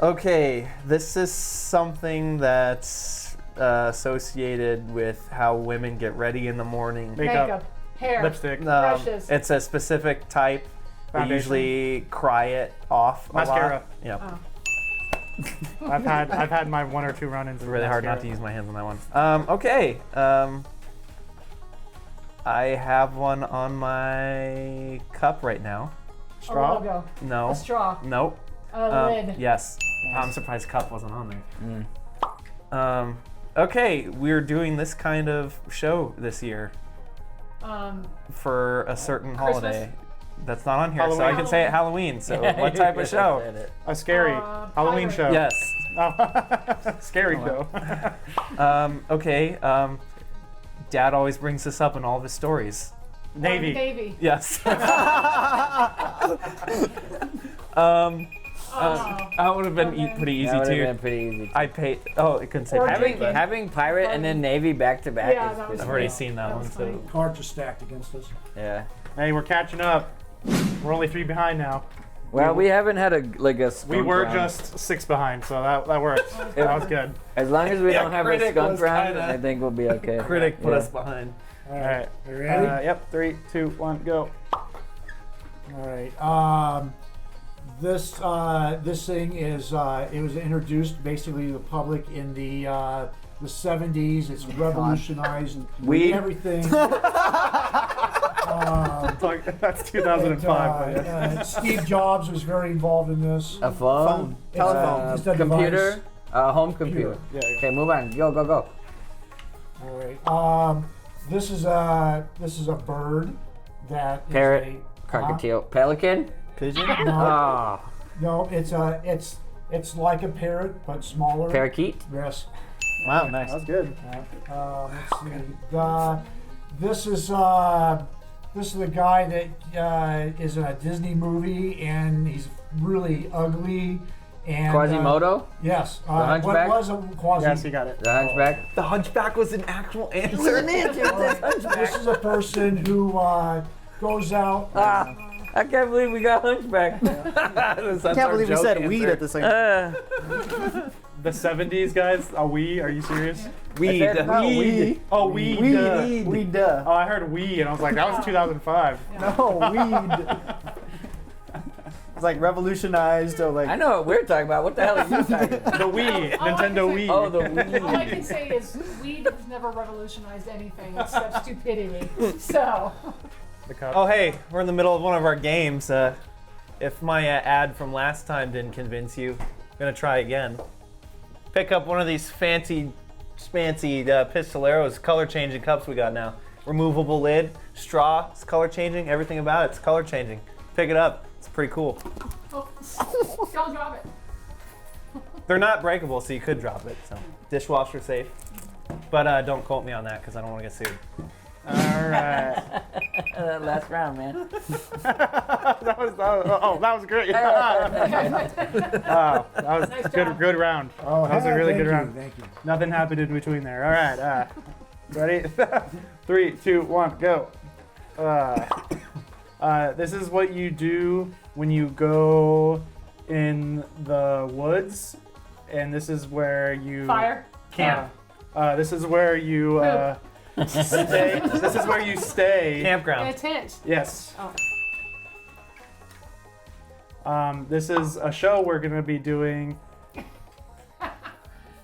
S3: Okay, this is something that's associated with how women get ready in the morning.
S2: Makeup,
S1: hair,
S2: lipstick,
S1: brushes.
S3: It's a specific type. They
S2: Foundation.
S3: usually cry it off.
S2: Mascara.
S3: A lot. Yep.
S1: Oh.
S2: I've had my 1 or 2 run-ins.
S3: It's really hard not to use my hands on that one. Okay. I have one on my cup right now.
S1: A
S2: Straw.
S1: logo.
S3: No.
S1: A straw.
S3: Nope.
S1: A lid.
S3: Yes. I'm surprised cup wasn't on there. Okay, we're doing this kind of show this year for a certain
S1: Christmas?
S3: holiday. That's not on here, so I
S2: Halloween.
S3: can say it Halloween. So what type of show?
S2: A scary Halloween
S1: pirate.
S2: show.
S3: Yes.
S2: Oh. Scary show.
S3: Okay. Dad always brings this up in all of his stories.
S2: Navy.
S1: Navy.
S3: Yes.
S1: Oh.
S3: That would have been pretty easy
S4: That would have
S3: too.
S4: been pretty easy.
S3: I paid. Oh, it couldn't say
S1: Or
S3: pirate,
S1: drinking.
S3: but
S4: Having pirate and then navy back to back
S1: Yeah,
S4: is
S1: that was
S3: I've
S4: pretty
S3: already
S1: funny.
S3: seen that
S1: That
S3: one.
S1: was
S3: So
S1: funny.
S5: Cards are stacked against us.
S4: Yeah.
S2: Hey, we're catching up. We're only 3 behind now.
S4: Well, we haven't had a
S2: We
S4: skunk
S2: were
S4: round.
S2: just 6 behind, so that worked. That was good.
S4: As long as we
S3: Yeah,
S4: don't have a
S3: critic
S4: skunk
S3: was
S4: round,
S3: kinda-
S4: I think we'll be okay.
S3: critic put
S4: Yeah.
S3: us behind.
S5: All
S2: All right.
S5: You ready?
S2: Yep. 3, 2, 1, go.
S5: All right. This thing is it was introduced basically to the public in the 70s. It's revolutionized
S4: Weed?
S5: everything.
S2: That's 2005. but yeah.
S5: Steve Jobs was very involved in this.
S4: A phone?
S5: Telephone. It's a
S4: Computer?
S5: device.
S4: A home computer.
S2: Yeah, yeah.
S4: Okay, move on. Go, go, go.
S5: All right. This is a bird that is
S4: Parrot.
S5: a
S4: Cockatiel. Pelican?
S3: Pigeon?
S5: no,
S4: Ah.
S5: no, it's like a parrot but smaller.
S4: Parakeet?
S5: Yes.
S6: Wow, nice.
S2: That was good.
S5: Let's see. This is the guy that is in a Disney movie, and he's really ugly. And
S4: Quasimodo?
S5: yes.
S4: The Hunchback?
S5: What was a Quasi?
S2: Yes, you got it.
S4: The Hunchback?
S3: The Hunchback was an actual answer.
S5: This is a person who goes out.
S4: I can't believe we got Hunchback.
S3: I
S6: I can't believe we said weed at the same time.
S2: The 70s guys? Are you serious?
S3: Weed.
S4: I said
S6: No, weed.
S2: Oh, weed.
S6: Weed. Duh.
S2: Oh, I heard we, and I was like, that was 2005.
S6: No, weed. It's like revolutionized or like.
S4: I know what we're talking about. What the hell are you talking about?
S2: The Wii, Nintendo Wii.
S4: Oh, the
S1: All I
S4: Wii.
S1: can say is weed has never revolutionized anything except stupidity. So,
S2: The cup.
S3: Oh, hey, we're in the middle of one of our games. If my ad from last time didn't convince you, I'm gonna try again. Pick up one of these fancy Pistoleros color changing cups we got now. Removable lid, straw, it's color changing. Everything about it's color changing. Pick it up. It's pretty cool.
S1: oh, don't drop it.
S3: They're not breakable, so you could drop it. So dishwasher safe. But don't quote me on that because I don't want to get sued.
S2: All right.
S4: Last round, man.
S2: that was great. That was
S1: Nice job.
S2: good round.
S5: Oh,
S2: That was a really
S5: thank
S2: good
S5: you,
S2: round.
S5: Thank you.
S2: Nothing happened in between there. All right. Ready? 3, 2, 1, go. This is what you do when you go in the woods, and this is where you
S1: Fire.
S3: Camp.
S2: This is where you stay. This is where you stay.
S1: In a
S3: Campground.
S1: tent.
S2: Yes.
S1: Oh.
S2: This is a show we're gonna be doing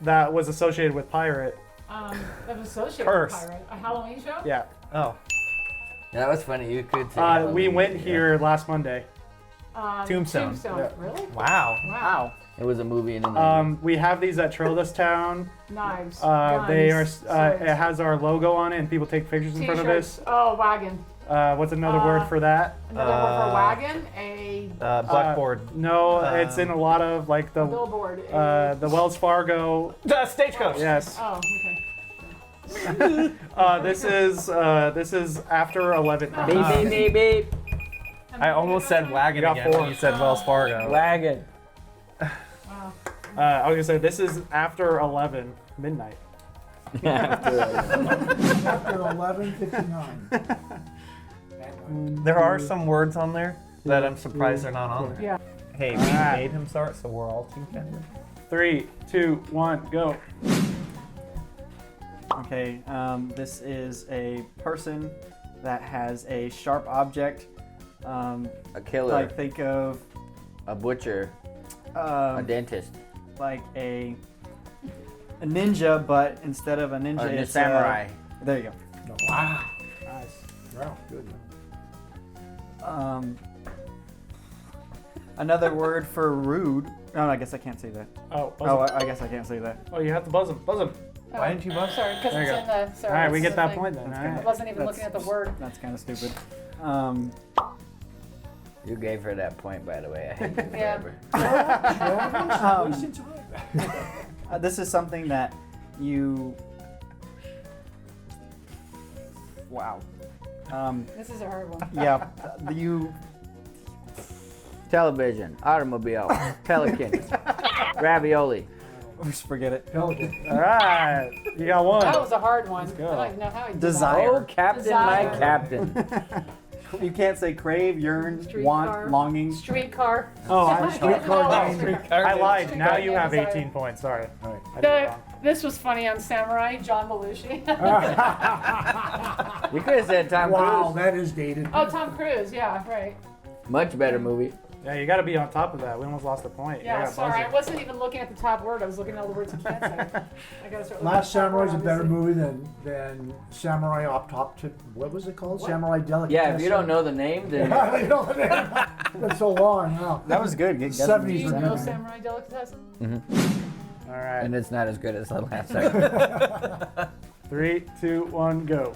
S2: that was associated with pirate.
S1: That was associated
S3: Curse.
S1: with pirate. A Halloween show?
S2: Yeah.
S3: Oh,
S4: That was funny. You could say.
S2: We
S4: Halloween,
S2: went
S4: yeah.
S2: here last Monday.
S3: Tombstone.
S2: Yeah.
S1: Really?
S3: wow.
S1: Wow.
S4: It was a movie in the 90s.
S2: We have these at Trillis Town.
S1: Knives.
S2: They are.
S1: guns, swords.
S2: It has our logo on it, and people take pictures in front of
S1: T-shirts.
S2: us.
S1: Oh, wagon.
S2: What's another word for that?
S1: Another word for wagon. A
S3: Blackboard.
S2: No, it's in a lot of like the
S1: billboard.
S2: the Wells Fargo.
S3: Stagecoach.
S2: Yes.
S1: Oh, okay.
S2: This is after 11.
S4: Beep, beep, beep, beep.
S3: I almost said wagon
S2: You got
S3: again
S2: 4.
S3: when you said Wells Fargo.
S4: Wagon.
S1: Wow.
S2: I was gonna say this is after 11 midnight.
S5: After 11:59.
S3: There are some words on there that I'm surprised they're not on there.
S1: Yeah.
S3: Hey, we
S2: Alright.
S3: made him start, so we're all together.
S2: 3, 2, 1, go.
S6: Okay, this is a person that has a sharp object.
S4: A killer.
S6: Like think of
S4: A butcher. A dentist.
S6: like a ninja, but instead of a ninja,
S4: Or a
S6: it's
S4: samurai.
S6: There you
S2: Wow.
S5: Nice. Wow, good.
S6: go. Another word for rude. Oh, I guess I can't say that.
S2: Oh,
S6: Oh,
S2: buzz him.
S6: I guess I can't say that.
S2: Oh, you have to buzz him. Buzz him.
S3: Why didn't you buzz?
S1: Sorry, because
S2: There
S1: it's
S2: you
S1: in the. Sorry,
S2: All right, we
S1: it's
S2: get
S1: the
S2: that
S1: thing.
S2: point then.
S6: That's
S2: All
S1: I
S2: right.
S1: wasn't even
S6: That's-
S1: looking at the word.
S6: That's kind of stupid.
S4: You gave her that point, by the way. I hate you
S1: Yeah.
S4: forever.
S6: This is something that you. Wow.
S1: This is a hard one.
S6: Yeah, you.
S4: Television. Automobile. Pelican. Ravioli.
S6: Just forget it.
S5: Pelican.
S2: All right, you got one.
S1: That was a hard one.
S2: go.
S1: I don't even know how he did
S6: Desire.
S4: Oh, Captain, my
S1: Desire.
S4: Captain.
S6: You can't say crave, yearn,
S1: Streetcar.
S6: want, longing.
S1: that. Streetcar.
S2: Oh,
S5: Streetcar Named.
S2: I lied.
S1: Streetcar
S2: Now you
S1: named
S2: have
S1: Desire.
S2: 18 points. Sorry.
S5: All right.
S2: I did it wrong.
S1: This was funny on Samurai, John Belushi.
S4: You could have said Tom
S5: Wow,
S4: Cruise.
S5: that is dated.
S1: Oh, Tom Cruise. Yeah, right.
S4: Much better movie.
S2: Yeah, you got to be on top of that. We almost lost a point. You
S1: Yeah,
S2: gotta
S1: sorry.
S2: buzz
S1: I
S2: it.
S1: wasn't even looking at the top word. I was looking at all the words you can't say. I gotta start looking
S5: Last
S1: at the top
S5: Samurai is a
S1: word,
S5: better
S1: obviously.
S5: movie than Samurai What was it called? Samurai Delicatessen.
S4: Yeah, if you don't know the name, then
S5: Yeah, you know the name. It's so long now.
S6: That was good. Get
S5: 70s
S1: Do you
S5: were
S1: know
S5: good.
S1: Samurai Delicatessen?
S2: All right.
S4: and it's not as good as the last second.
S2: 3, 2, 1, go.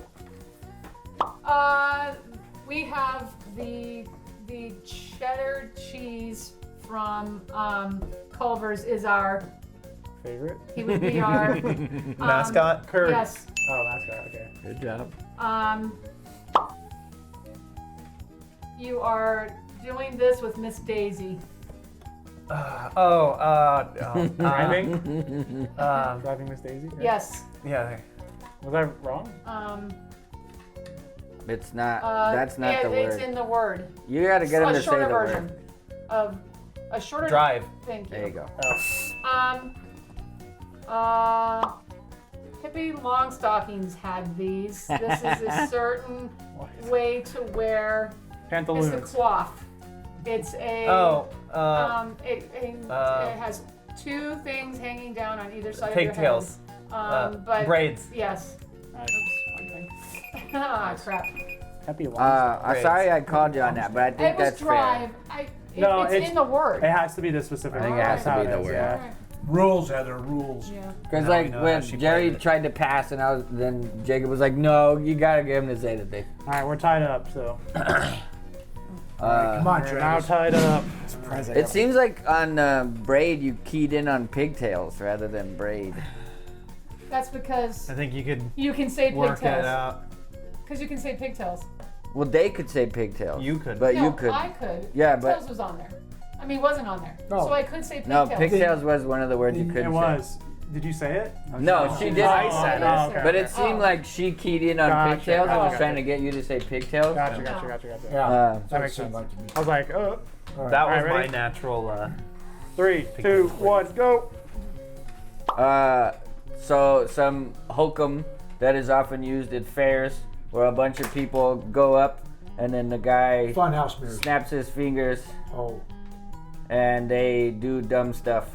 S1: We have the cheddar cheese from Culver's is our
S2: Favorite?
S1: He would be our
S3: Mascot.
S2: Kurt.
S1: Yes.
S2: Oh, mascot. Okay.
S3: Good job.
S1: You are doing this with Miss Daisy.
S2: Driving. Driving Miss Daisy. Right?
S1: Yes.
S3: Yeah.
S2: Was I wrong?
S4: It's not. That's not the
S1: It's
S4: word.
S1: in the word.
S4: You gotta get him
S1: A
S4: to say
S1: shorter
S4: the
S1: version
S4: word.
S1: of a shorter
S3: Drive.
S1: Thank you.
S4: There you go.
S1: Hippie Longstockings had these. This is a certain way to wear. It's a
S2: Pantaloons.
S1: coif. It's a. It has two things hanging down on either side
S3: Pigtails.
S1: of your head. But
S3: braids.
S1: Yes.
S2: Nice.
S1: Ah, crap.
S2: Happy
S4: I'm
S3: Braids.
S4: sorry I called you on that, but I think
S1: It was
S4: that's
S1: drive.
S2: No,
S1: it's in the word.
S2: It has to be the specific.
S4: I think it has to
S2: That's
S4: be
S2: how
S4: the
S2: is,
S4: word.
S2: Yeah.
S1: Alright.
S5: Rules, Heather, rules.
S1: Yeah.
S4: Because
S3: Now
S4: like
S3: we know
S4: when
S3: how she
S4: Jerry
S3: played it.
S4: tried to pass, and then Jacob was like, "No, you gotta get him to say the thing."
S2: All right, we're tied up. So
S5: Come on,
S2: we're now
S5: Travis.
S2: tied up.
S4: It seems like on braid you keyed in on pigtails rather than braid.
S1: That's because
S3: I think you could
S1: you can say
S3: work it
S1: pigtails.
S3: out.
S1: Because you can say pigtails.
S4: Well, they could say pigtails.
S3: You could.
S4: but
S1: No,
S4: you could.
S1: I could.
S4: Yeah,
S1: Pigtails
S4: but
S1: was on there. I mean, wasn't on there.
S5: No.
S1: So I could say
S4: no,
S1: pigtails.
S4: pigtails was one of the words you couldn't
S2: It was. Did you say it?
S4: say. No, she didn't.
S2: I said it.
S1: Yes,
S2: Oh,
S1: sir.
S4: But it seemed like she keyed in on
S2: Gotcha,
S4: pigtails and was
S2: gotcha.
S4: trying to get you to say pigtails.
S2: Gotcha.
S5: Yeah,
S2: That makes
S5: sounds
S2: sense.
S5: like to me.
S2: I was like, oh.
S3: That was
S2: Alright,
S3: my
S2: ready?
S3: natural.
S2: 3, 2, 1, go.
S4: So some hokum that is often used at fairs where a bunch of people go up and then the guy
S5: Funhouse mirrors.
S4: snaps his fingers
S5: Oh.
S4: and they do dumb stuff.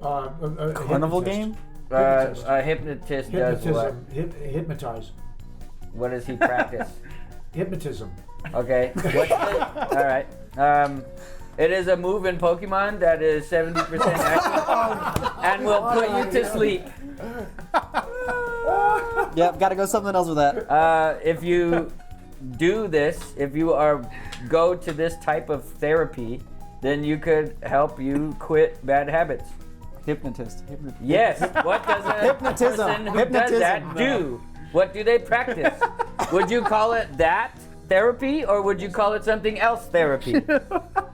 S6: Carnival
S5: Hypnotist.
S6: game?
S4: A hypnotist does what?
S5: Hypnotism. Hypnotize.
S4: What does he practice?
S5: Hypnotism.
S4: Okay. All right. It is a move in Pokemon that is 70% active and will put you to sleep.
S6: Yep, gotta go something else with that.
S4: If you do this, if you go to this type of therapy, then you could help you quit bad habits.
S6: Hypnotist.
S4: Yes. What does a
S6: Hypnotism.
S4: person who does
S6: Hypnotism.
S4: that do? What do they practice? Would you call it that therapy, or would you call it something else therapy?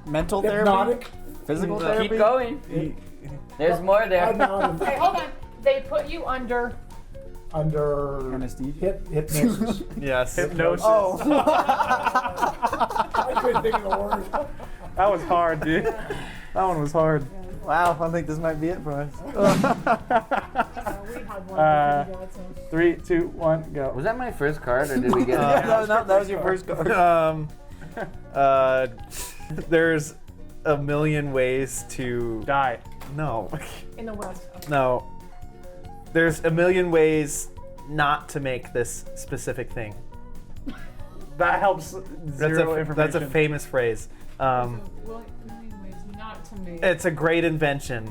S6: Mental therapy?
S5: Hypnotic.
S6: Physical therapy?
S4: Keep going. There's more there.
S1: Okay, hold on. They put you under.
S5: Under
S6: Anesthesia?
S5: hypnosis.
S3: Yes.
S2: Hypnosis.
S6: Oh.
S5: I couldn't think of the word.
S2: That was hard, dude. That one was hard.
S6: Wow, I think this might be it for us.
S1: We had one.
S2: 3, 2, 1, go.
S4: Was that my first card, or did we get it?
S6: No, that was your first card.
S3: There's a million ways to
S2: Die.
S3: No.
S1: In the West.
S3: No. There's a million ways not to make this specific thing.
S2: That helps zero information.
S3: That's a famous phrase.
S1: Million ways not to make
S3: It's a great invention.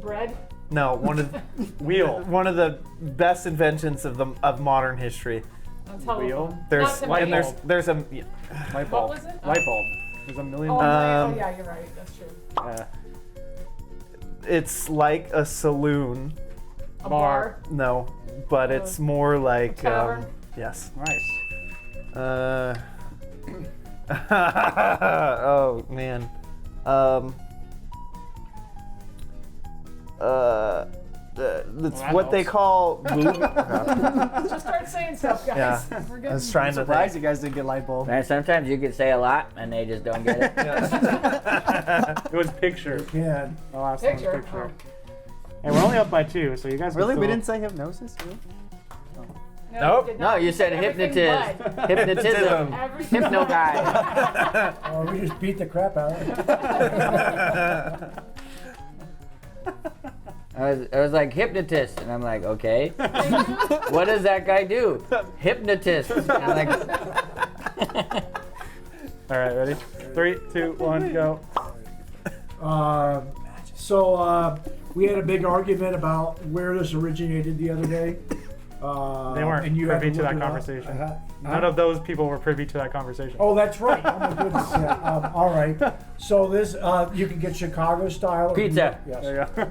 S1: bread.
S3: No, one of the best inventions of modern history.
S1: A telephone.
S2: Wheel?
S3: There's
S1: Not to
S2: light
S3: and
S1: make.
S3: there's a yeah.
S2: Light
S1: What
S2: bulb.
S1: was it?
S2: Light bulb. There's a million.
S1: Oh,
S3: Um,
S1: yeah, you're right. That's true.
S3: It's like a saloon.
S1: A
S2: bar.
S1: bar.
S3: No, but it's more like
S1: tavern?
S3: yes.
S2: Nice.
S3: Oh man. That's
S2: that
S3: what they
S2: helps.
S3: call movie.
S1: Just start saying stuff, guys.
S3: Yeah.
S1: We're
S3: I
S1: good.
S3: was trying to
S6: Surprised
S3: think.
S6: you guys didn't get light bulb.
S4: Man, sometimes you could say a lot and they just don't get it.
S2: It was picture.
S5: Yeah.
S2: The last one was
S1: Picture.
S2: picture. Hey, we're only up by 2, so you guys. can
S6: Really? We
S2: still-
S6: didn't say hypnosis? Really?
S3: Nope.
S1: did
S4: No,
S1: not.
S4: you said
S1: Everything
S4: hypnotist.
S1: but.
S4: Hypnotism.
S1: Everything
S4: Hypno
S1: but.
S4: guy.
S5: Oh, we just beat the crap out of it.
S4: I was like, hypnotist. And I'm like, okay. What does that guy do? Hypnotist. And I'm like,
S2: All right, ready? 3, 2, 1, go.
S5: So we had a big argument about where this originated the other day.
S2: They weren't
S5: and you had
S2: privy to
S5: look
S2: that
S5: it up.
S2: conversation.
S5: Uh-huh.
S2: None of those people were privy to that conversation.
S5: Oh, that's right. Oh my goodness. Yeah. All right. So this you can get Chicago style or
S4: Pizza.
S5: Yes.
S2: There you go.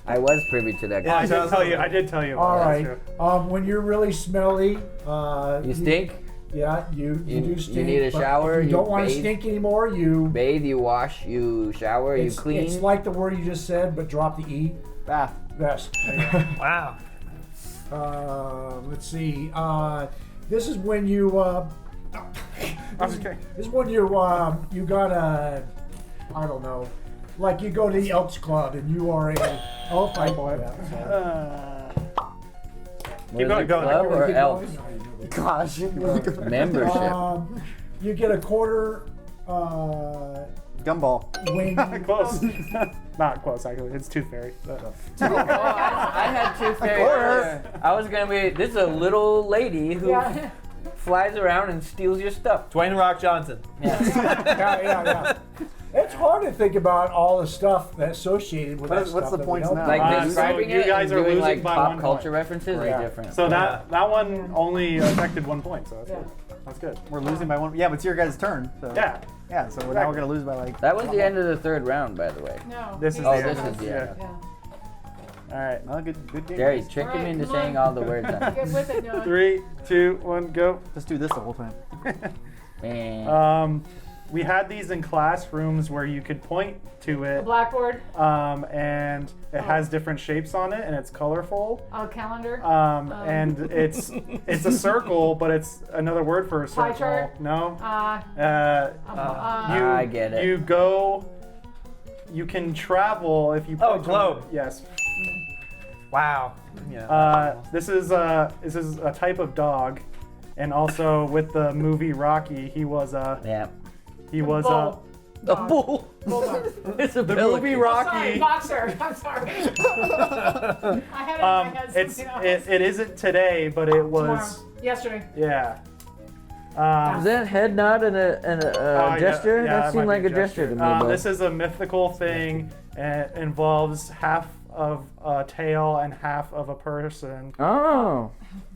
S4: I was privy to that.
S3: Yeah,
S2: I did tell you. I did tell you.
S5: All
S2: about
S5: right.
S2: that, too.
S5: When you're really smelly,
S4: You stink.
S5: Yeah, you do stink.
S4: You need a
S5: but
S4: shower.
S5: If you don't want to
S4: bathe.
S5: stink anymore. You
S4: Bathe, you wash, you shower, you clean.
S5: It's like the word you just said, but drop the e.
S6: Bath.
S5: Best.
S3: Wow.
S5: Let's see. This is when you.
S2: Okay.
S5: This is when you got a. I don't know. Like you go to the Elks Club and you are a. Oh, I bought it.
S2: Keep going, go.
S4: Club or elves?
S6: Gosh.
S4: Membership.
S5: You get a quarter.
S6: Gumball.
S5: When
S2: Close. Not close, actually. It's Tooth Fairy. But-
S4: I had two fairies. I was gonna be. This is a little lady who
S1: Yeah.
S4: flies around and steals your stuff.
S3: Dwayne Rock Johnson.
S5: yeah. It's hard to think about all the stuff that's associated with that
S6: What's
S5: stuff
S6: the
S5: that we
S6: points
S5: don't
S6: now?
S5: know.
S4: Like
S2: So
S4: describing
S2: you
S4: it
S2: guys
S4: and
S2: are
S4: doing
S2: losing
S4: like
S2: by
S4: pop
S2: 1
S4: culture
S2: point.
S4: references
S5: Yeah.
S4: are different.
S2: So that one only affected 1 point. So that's
S1: Yeah.
S2: good. That's good.
S6: We're losing by 1. Yeah, but it's your guys' turn. So.
S2: Yeah.
S6: Yeah, so now we're gonna lose by like.
S4: That was the end of the third round, by the way.
S1: No.
S2: This is
S1: he's-
S2: the
S4: this
S2: end.
S4: is the end.
S1: Yeah.
S2: All right.
S6: Oh, good game.
S4: Jerry
S6: guys.
S4: tricked him
S1: Alright,
S4: into
S1: come
S4: saying
S1: on.
S4: all the words.
S1: Get with it, Noah.
S2: 3, 2, 1, go.
S6: Just do this the whole time.
S4: Man.
S2: We had these in classrooms where you could point to
S1: A
S2: it,
S1: blackboard,
S2: and it has different shapes on it, and it's colorful.
S1: a calendar.
S2: And it's a circle, but it's another word for a circle.
S1: Pie chart?
S2: No.
S4: I get it.
S2: You go. You can travel if you.
S3: Oh,
S2: point to
S3: globe.
S2: it. Yes.
S3: Wow. Yeah.
S2: This is a type of dog, and also with the movie Rocky, he was a
S4: Yeah.
S1: Bull.
S4: A bull.
S1: Bulldog.
S4: It's a
S2: the movie
S1: Sorry,
S2: Rocky.
S1: boxer. I'm sorry. I had it in my head.
S2: It's
S1: something else.
S2: it isn't today, but it was
S1: Tomorrow. Yesterday.
S2: yeah.
S4: Is that head nod and a gesture?
S2: Yeah,
S4: That
S2: it
S4: seemed
S2: might
S4: like
S2: be
S4: a gesture to me. but-
S2: This is a mythical thing. And it involves half of a tail and half of a person,
S4: Oh.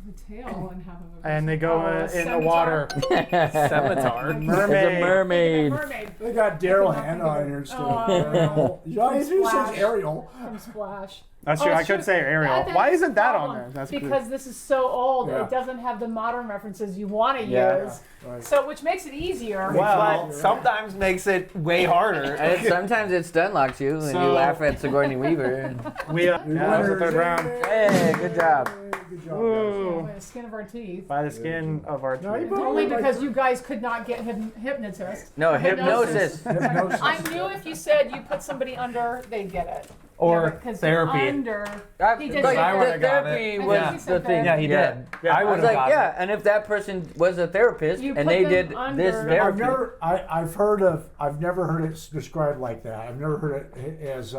S1: The tail and half of it.
S2: and they go in the
S1: scimitar.
S2: water.
S3: Scimitar.
S4: It's a
S2: Mermaid.
S4: mermaid.
S1: Mermaid
S5: They got Daryl Hannah on here still.
S1: Oh.
S5: John who says
S1: Splash.
S5: Ariel.
S1: from Splash.
S2: That's true. I
S1: it's
S2: could say Ariel.
S1: That-
S2: Why
S1: that's
S2: isn't
S1: the
S2: that on
S1: problem,
S2: there? That's
S1: because this is so old.
S5: Yeah.
S1: It doesn't have the modern references you want to
S2: Yeah.
S1: use.
S5: Right.
S1: So, which makes it easier.
S2: Well,
S3: But sometimes makes it way harder.
S4: And sometimes it stun locks you and you
S2: So-
S4: laugh at Sigourney Weaver.
S2: we yeah, that was the third round.
S4: Hey, good job.
S5: Good job, guys.
S2: Ooh.
S1: By the skin of our teeth.
S2: By the skin of our
S5: No, you
S2: teeth.
S5: put-
S1: Only because you guys could not get hypnotist.
S4: No,
S1: Hypnosis.
S4: hypnosis.
S5: Hypnosis.
S1: I knew if you said you put somebody under, they'd get it.
S3: Or
S1: Yeah, because
S3: therapy.
S1: Under. He did
S4: But
S1: say
S3: I
S4: the
S3: would've got
S4: therapy
S3: it.
S4: was
S1: Yeah.
S4: the thing.
S3: Yeah, he did.
S2: Yeah.
S3: I
S4: I
S3: would
S4: was
S3: have
S4: like,
S3: got
S4: yeah,
S3: it.
S4: and if that person was a therapist
S1: You
S4: and
S1: put
S4: they
S1: them
S4: did
S1: under-
S4: this
S1: I've
S4: therapy,
S5: I've never heard it described like that. I've never heard it as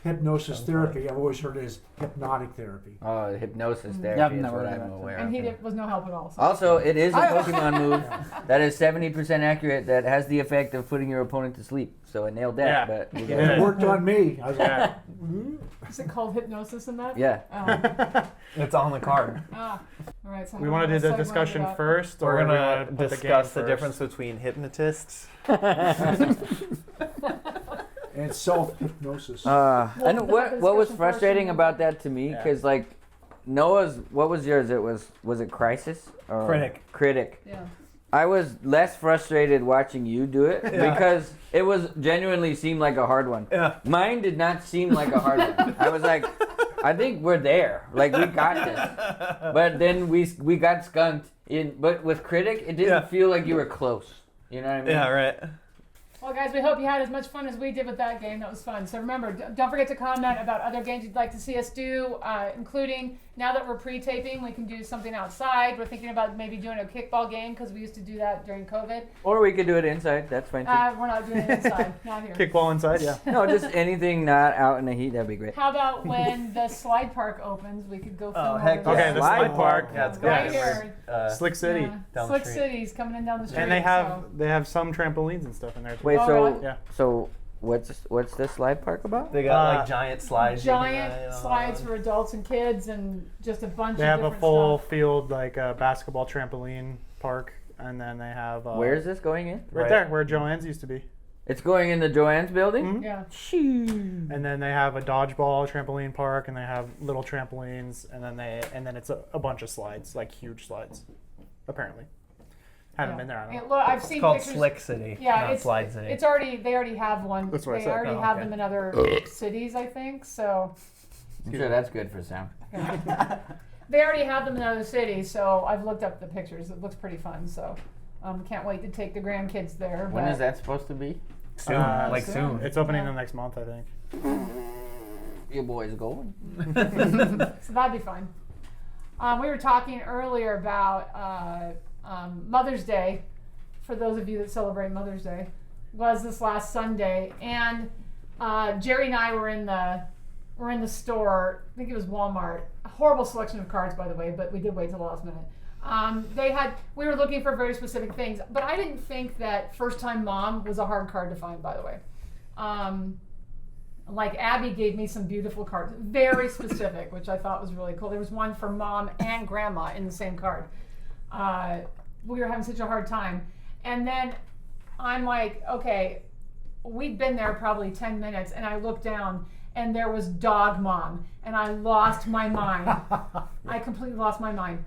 S5: hypnosis therapy. I've always heard it as hypnotic therapy.
S4: oh, hypnosis
S6: Yeah,
S4: therapy
S6: I've
S4: is
S6: never
S4: what
S6: heard of
S4: I'm
S6: that.
S4: aware
S1: And he
S4: of.
S1: was no help at all. So.
S4: Also, it is a Pokemon move that is 70% accurate that has the effect of putting your opponent to sleep. So it nailed that,
S2: Yeah.
S4: but you
S2: Yeah.
S4: get
S5: It worked on me. I was like,
S2: Yeah.
S1: Is it called hypnosis in that?
S4: Yeah.
S1: Oh.
S3: It's on the card.
S1: All right. So
S2: We
S1: how
S2: want to do
S1: do I
S2: the
S1: segue
S2: discussion
S1: into that?
S2: first, or
S3: We're
S2: we wanna
S3: gonna
S2: put the game
S3: discuss the
S2: first?
S3: difference between hypnotists.
S5: and self hypnosis.
S4: And
S1: We'll have
S4: what
S1: the
S4: was
S1: discussion
S4: frustrating
S1: first and
S4: about that to me,
S2: Yeah.
S4: because like Noah's, what was yours? Was it Crisis or
S3: Critic.
S4: Critic.
S1: Yeah.
S4: I was less frustrated watching you do it
S3: Yeah.
S4: because it was genuinely seemed like a hard one.
S3: Yeah.
S4: Mine did not seem like a hard one. I was like, I think we're there. Like we got this. But then we got skunked. But with Critic, it didn't
S3: Yeah.
S4: feel like you were close. You know what I mean?
S3: Yeah, right.
S1: Well, guys, we hope you had as much fun as we did with that game. That was fun. So remember, don't forget to comment about other games you'd like to see us do, including now that we're pre-taping, we can do something outside. We're thinking about maybe doing a kickball game because we used to do that during COVID.
S4: Or we could do it inside. That's fine too.
S1: We're not doing it inside, not here.
S2: Kickball inside, yeah.
S4: No, just anything not out in the heat. That'd be great.
S1: How about when the slide park opens, we could go film over
S3: heck
S1: there.
S3: yeah.
S2: Okay, the
S4: Slide
S2: slide park.
S3: Yeah, it's
S1: Right
S3: good.
S1: here.
S2: Slick City.
S1: Yeah.
S3: Down the
S1: Slick
S3: street.
S1: City's coming in down the street.
S2: And they have
S1: so-
S2: some trampolines and stuff in there too.
S4: Wait,
S1: Oh,
S4: so
S1: really?
S2: Yeah.
S4: so what's this slide park about?
S3: They got
S2: Uh,
S3: like giant slides. you can ride
S1: giant
S3: on.
S1: slides for adults and kids, and just a bunch
S2: They
S1: of
S2: have a
S1: different
S2: full
S1: stuff.
S2: field like basketball trampoline park, and then they have
S4: Where's this going in?
S2: right
S3: Right.
S2: there where Joanne's used to be.
S4: It's going in the Joanne's building?
S1: Yeah.
S2: And then they have a dodgeball trampoline park, and they have little trampolines, and then it's a bunch of slides, like huge slides, apparently. Haven't been there. I don't know.
S1: And look, I've
S3: It's
S1: seen
S3: called
S1: pictures.
S3: Slick City,
S1: Yeah,
S3: not
S1: it's
S3: Slide City.
S1: It's already they already have one.
S2: That's what I
S1: they
S2: said.
S1: already
S3: Oh,
S1: have
S3: okay.
S1: them in other cities, I think. So
S4: I'm sure that's good for sound.
S1: they already have them in other cities. So I've looked up the pictures. It looks pretty fun. So can't wait to take the grandkids there.
S4: When
S1: but-
S4: is that supposed to be?
S3: Soon, like
S1: soon.
S3: soon.
S2: It's opening
S1: Yeah.
S2: the next month, I think.
S4: Your boy's going.
S1: So that'd be fun. We were talking earlier about Mother's Day. For those of you that celebrate Mother's Day, was this last Sunday, and Jerry and I were in the store. I think it was Walmart. A horrible selection of cards, by the way, but we did wait till the last minute. We were looking for very specific things, but I didn't think that first time mom was a hard card to find, by the way. Like Abby gave me some beautiful cards, very specific, which I thought was really cool. There was one for mom and grandma in the same card. We were having such a hard time. And then I'm like, okay, we'd been there probably 10 minutes, and I looked down, and there was dog mom, and I lost my mind. I completely lost my mind.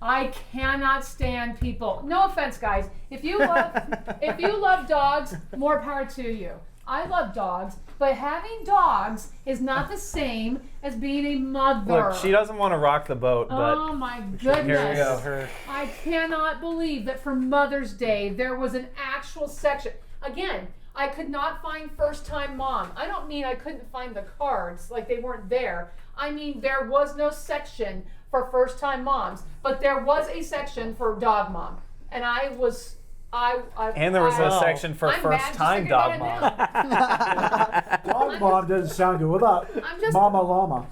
S1: I cannot stand people. No offense, guys. If you love dogs, more power to you. I love dogs, but having dogs is not the same as being a mother.
S3: Look, she doesn't want to rock the boat, but
S1: Oh my goodness.
S3: here we go.
S2: Her
S1: I cannot believe that for Mother's Day there was an actual section. Again, I could not find first time mom. I don't mean I couldn't find the cards, like they weren't there. I mean there was no section for first time moms, but there was a section for dog mom. And
S3: and there was a
S2: Oh.
S3: section for
S1: I'm mad
S3: first
S1: just
S3: time
S1: thinking about
S3: dog
S1: it
S3: mom.
S1: now.
S5: Dog mom doesn't sound good. What about
S1: I'm just-
S5: Mama Llama?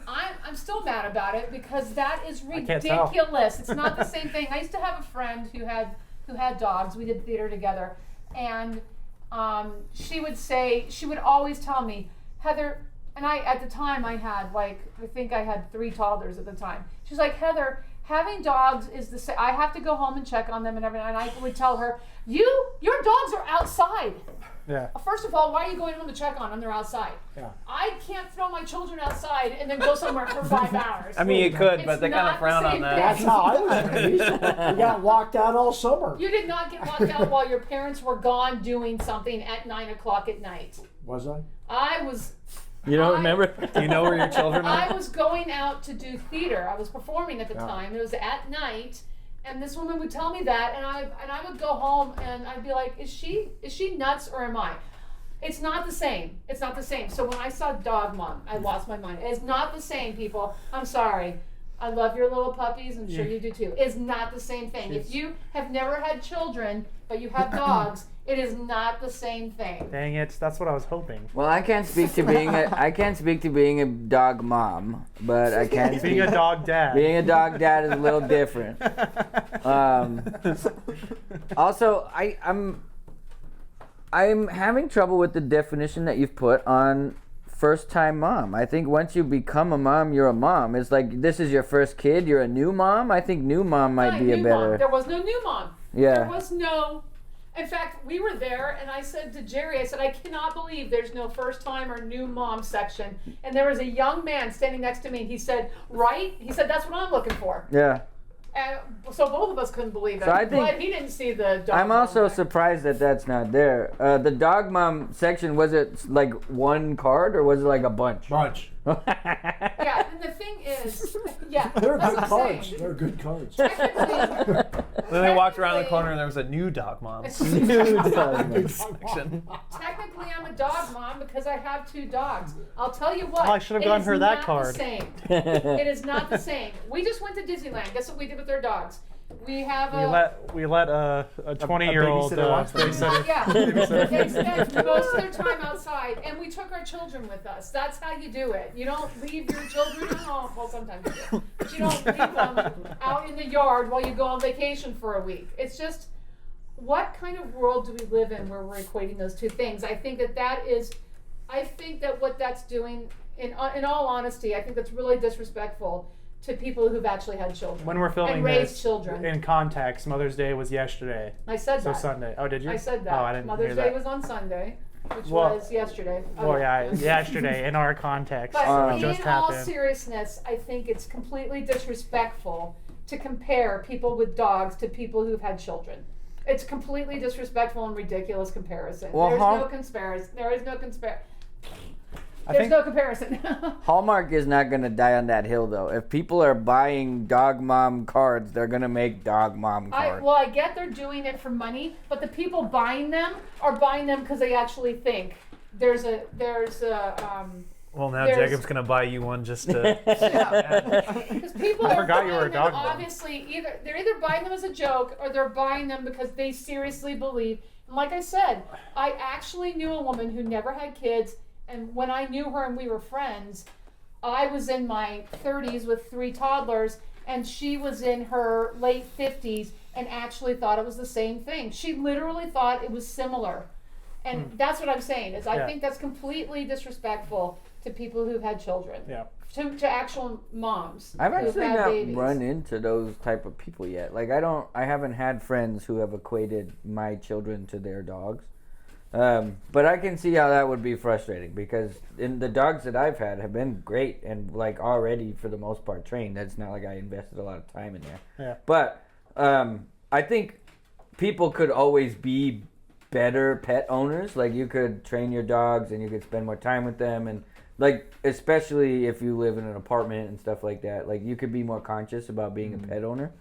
S1: I'm still mad about it because that is
S2: can't tell.
S1: ridiculous. It's not the same thing. I used to have a friend who had dogs. We did theater together, and she would always tell me, Heather, and at the time I think I had 3 toddlers at the time. She's like, Heather, having dogs is the same. I have to go home and check on them and everything. And I would tell her, your dogs are outside.
S2: Yeah.
S1: First of all, why are you going home to check on them? They're outside.
S5: Yeah.
S1: I can't throw my children outside and then go somewhere for 5 hours.
S3: I mean, you could, but
S1: It's
S3: they kind
S1: not
S3: of frown
S1: the
S3: on
S1: same
S3: that.
S5: That's how I was raised. We got locked out all summer.
S1: You did not get locked out while your parents were gone doing something at 9 o'clock at night.
S5: Was I?
S1: I was
S4: You don't
S1: I-
S4: remember?
S3: Do you know where your children are?
S1: I was going out to do theater. I was performing at the
S5: Yeah.
S1: time. It was at night, and this woman would tell me that, and I would go home and I'd be like, is she nuts or am I? It's not the same. It's not the same. So when I saw Dog Mom, I lost my mind. It's not the same, people. I'm sorry. I love your little puppies. I'm sure you do too. It's not the same thing. If you have never had children, but you have dogs, it is not the same thing.
S2: Dang it, that's what I was hoping.
S4: Well, I can't speak to being a dog mom, but I can speak.
S2: Being a dog dad.
S4: Being a dog dad is a little different. Also, I'm having trouble with the definition that you've put on first-time mom. I think once you become a mom, you're a mom. It's like this is your first kid. You're a new mom. I think new mom might be a
S1: New
S4: better.
S1: mom. There was no new mom. There
S4: Yeah.
S1: was no. In fact, we were there, and I said to Jerry, I said, I cannot believe there's no first time or new mom section. And there was a young man standing next to me, and he said, right? He said, that's what I'm looking for.
S4: Yeah.
S1: And so both of us couldn't believe it.
S4: So I think-
S1: but he didn't see the dog
S4: I'm
S1: mom
S4: also
S1: section.
S4: surprised that that's not there. The dog mom section, was it like one card or was it like a bunch?
S5: Bunch.
S1: Yeah, and the thing is, yeah,
S5: They're
S1: that's
S5: good
S1: what I'm
S5: cards.
S1: saying.
S5: They're good cards.
S1: Technically,
S3: Then they walked around the
S1: Technically-
S3: corner and there was a new dog mom
S4: New dog mom.
S3: section.
S1: technically, I'm a dog mom because I have 2 dogs. I'll tell you what.
S2: Oh, I should have
S1: it
S2: gotten
S1: is
S2: her that
S1: not
S2: card.
S1: The same. It is not the same. We just went to Disneyland. Guess what we did with their dogs? We have
S2: We let a 20-year-old
S5: babysitter watch them.
S2: babysitter.
S1: Yeah, they spent most of their time outside, and we took our children with us. That's how you do it. You don't leave your children at home. Well, sometimes you do, but you don't leave them out in the yard while you go on vacation for a week. It's just, what kind of world do we live in where we're equating those 2 things? I think that what that's doing, in all honesty, I think that's really disrespectful to people who've actually had children.
S2: When we're filming
S1: and raised
S2: this,
S1: children.
S2: in context, Mother's Day was yesterday.
S1: I said
S2: So
S1: that.
S2: Sunday. Oh, did you?
S1: I said that.
S2: Oh, I didn't
S1: Mother's
S2: hear
S1: Day
S2: that.
S1: was on Sunday, which
S2: Well-
S1: was yesterday.
S2: Well, yeah, yesterday in our context.
S1: But
S2: so it
S1: in
S2: just
S1: all
S2: happened.
S1: seriousness, I think it's completely disrespectful to compare people with dogs to people who've had children. It's completely disrespectful and ridiculous comparison.
S4: Well,
S1: There's
S4: how-
S1: no comparison. There is no comparison.
S2: I
S1: There's
S2: think
S1: no comparison.
S4: Hallmark is not going to die on that hill, though. If people are buying dog mom cards, they're going to make dog mom cards.
S1: I get they're doing it for money, but the people buying them are buying them because they actually think there's a
S3: Well, now
S1: There's-
S3: Jacob's gonna buy you one just to.
S1: because people
S2: I
S1: are
S2: forgot you
S1: buying
S2: were a
S1: them
S2: dog mom.
S1: obviously they're either buying them as a joke or they're buying them because they seriously believe. And like I said, I actually knew a woman who never had kids, and when I knew her and we were friends, I was in my 30s with 3 toddlers, and she was in her late 50s and actually thought it was the same thing. She literally thought it was similar. And that's what I'm saying is I
S2: Yeah.
S1: think that's completely disrespectful to people who've had children.
S2: Yeah.
S1: To actual moms.
S4: I've
S1: who've
S4: actually
S1: had
S4: not
S1: babies.
S4: run into those type of people yet. Like I haven't had friends who have equated my children to their dogs. But I can see how that would be frustrating because the dogs that I've had have been great and like already for the most part trained. It's not like I invested a lot of time in there.
S2: Yeah.
S4: But I think people could always be better pet owners. Like you could train your dogs and you could spend more time with them, and like especially if you live in an apartment and stuff like that, like you could be more conscious about being a pet owner.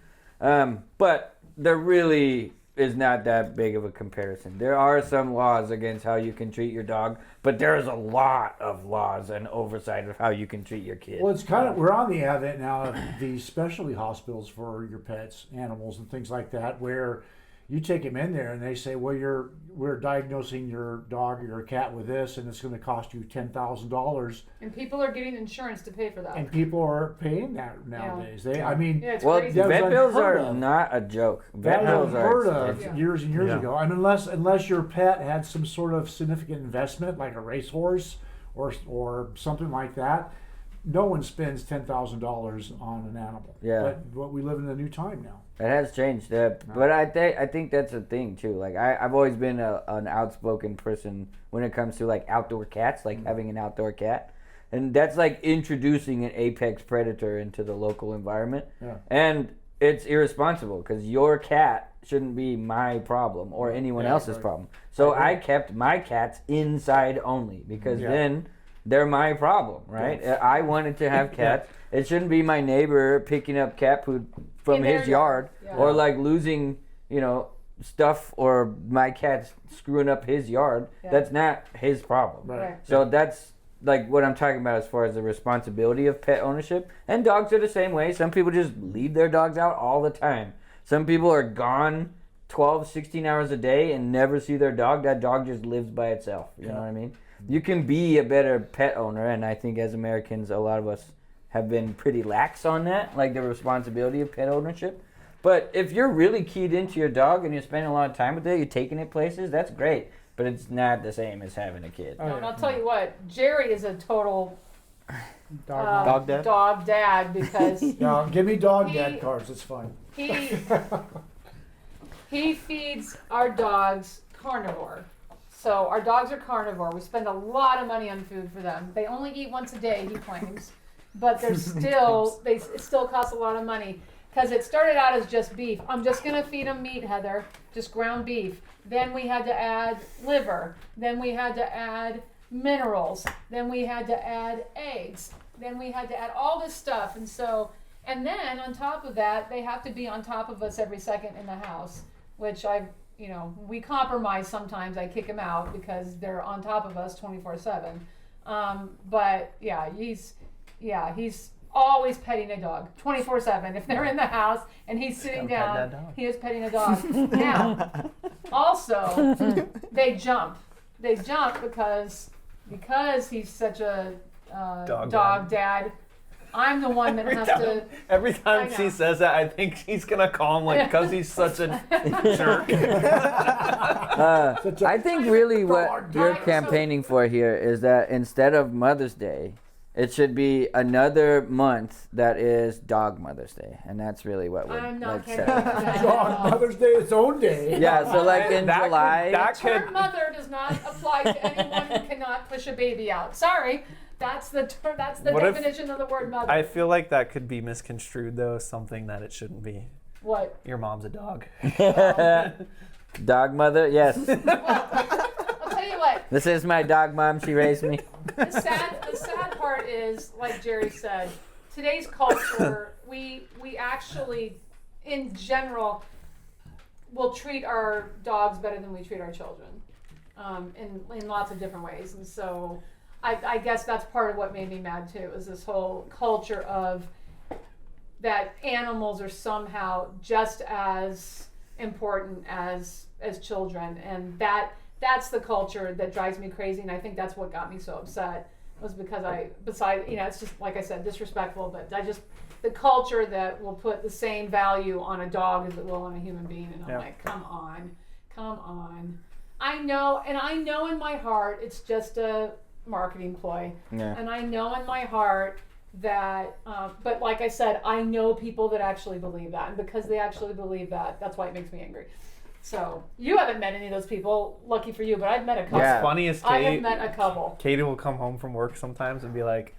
S4: But there really is not that big of a comparison. There are some laws against how you can treat your dog, but there is a lot of laws and oversight of how you can treat your kid.
S5: Well, it's kind of, we're on the advent now of these specialty hospitals for your pets, animals, and things like that, where you take them in there and they say, well, we're diagnosing your dog or your cat with this, and it's going to cost you $10,000.
S1: And people are getting insurance to pay for that.
S5: And people are paying that nowadays. I mean,
S1: Yeah, it's
S4: Well,
S1: crazy.
S5: that was
S4: vet bills
S5: unheard
S4: are
S5: of.
S4: not a joke.
S5: that
S4: Vet bills
S5: was
S4: are
S5: unheard of
S4: expensive.
S5: years and years
S3: Yeah.
S5: ago. I mean, unless your pet had some sort of significant investment, like a racehorse or something like that, no one spends $10,000 on an animal.
S4: Yeah.
S5: But we live in a new time now.
S4: It has changed, but I think that's a thing too. Like I've always been an outspoken person when it comes to like outdoor cats, like having an outdoor cat, and that's like introducing an apex predator into the local environment,
S5: Yeah.
S4: and it's irresponsible because your cat shouldn't be my problem or anyone
S5: Yeah,
S4: else's
S5: right.
S4: problem. So
S5: I
S4: I
S5: agree.
S4: kept my cats inside only because
S2: Yeah.
S4: then they're my problem, right? I wanted to have cats. It shouldn't be my neighbor picking up cat food from
S1: In their
S4: his yard
S1: yard, yeah.
S4: or like losing, stuff or my cat's screwing up his yard.
S1: Yeah.
S4: That's not his problem.
S5: Right.
S4: So that's like what I'm talking about as far as the responsibility of pet ownership. And dogs are the same way. Some people just leave their dogs out all the time. Some people are gone 12, 16 hours a day and never see their dog. That dog just lives by itself. You know what I mean? You can be a better pet owner, and I think as Americans, a lot of us have been pretty lax on that, like the responsibility of pet ownership. But if you're really keyed into your dog and you're spending a lot of time with it, you're taking it places, that's great. But it's not the same as having a kid.
S2: Oh,
S1: No, and
S2: yeah.
S1: I'll tell you what, Jerry is a total
S2: Dog
S6: Dog dad?
S1: dog dad because
S5: Now, give me dog
S1: He-
S5: dad cards. It's fine.
S1: he feeds our dogs carnivore. So our dogs are carnivore. We spend a lot of money on food for them. They only eat once a day, he claims, but it still costs a lot of money because it started out as just beef. I'm just gonna feed them meat, Heather, just ground beef. Then we had to add liver. Then we had to add minerals. Then we had to add eggs. Then we had to add all this stuff, and then on top of that, they have to be on top of us every second in the house, which we compromise sometimes. I kick them out because they're on top of us 24/7. But yeah, he's always petting a dog 24/7. If they're in the house and he's sitting
S3: Gotta pet
S1: down,
S3: that dog.
S1: he is petting a dog. Now, also, they jump. They jump because he's such a dog dad. I'm the one that has to.
S3: Every time
S1: I
S3: she
S1: know.
S3: says that, I think she's gonna call him like, because he's such a jerk.
S4: I think really what
S5: dog
S4: you're
S1: dad.
S4: campaigning for here is that instead of Mother's Day, It should be another month that is Dog Mother's Day, and that's really what we're
S1: I'm not
S4: like
S1: kidding.
S4: saying.
S5: Dog Mother's Day, its own day.
S4: Yeah, so like in
S3: That could-
S4: July.
S3: that
S1: The term mother does not apply to anyone who cannot push a baby out. Sorry, that's the term. That's the
S3: What if-
S1: definition of the word mother.
S3: I feel like that could be misconstrued though as something that it shouldn't be.
S1: What?
S3: Your mom's a dog.
S4: Dog mother, yes.
S1: I'll tell you what.
S4: This is my dog mom. She raised me.
S1: The sad part is, like Jerry said, today's culture, we actually, in general, will treat our dogs better than we treat our children, in lots of different ways. And so, I guess that's part of what made me mad too, is this whole culture of that animals are somehow just as important as children, and that's the culture that drives me crazy. And I think that's what got me so upset, was because it's just like I said, disrespectful, but the culture that will put the same value on a dog as it will on a human being. And I'm like, come on. I know in my heart it's just a marketing ploy.
S4: Yeah.
S1: And I know in my heart that, but like I said, I know people that actually believe that. And because they actually believe that, that's why it makes me angry. So, you haven't met any of those people. Lucky for you, but I've met a couple.
S4: Yeah.
S3: Funny as
S1: I have
S3: Kate,
S1: met a couple.
S3: Katie will come home from work sometimes and be like,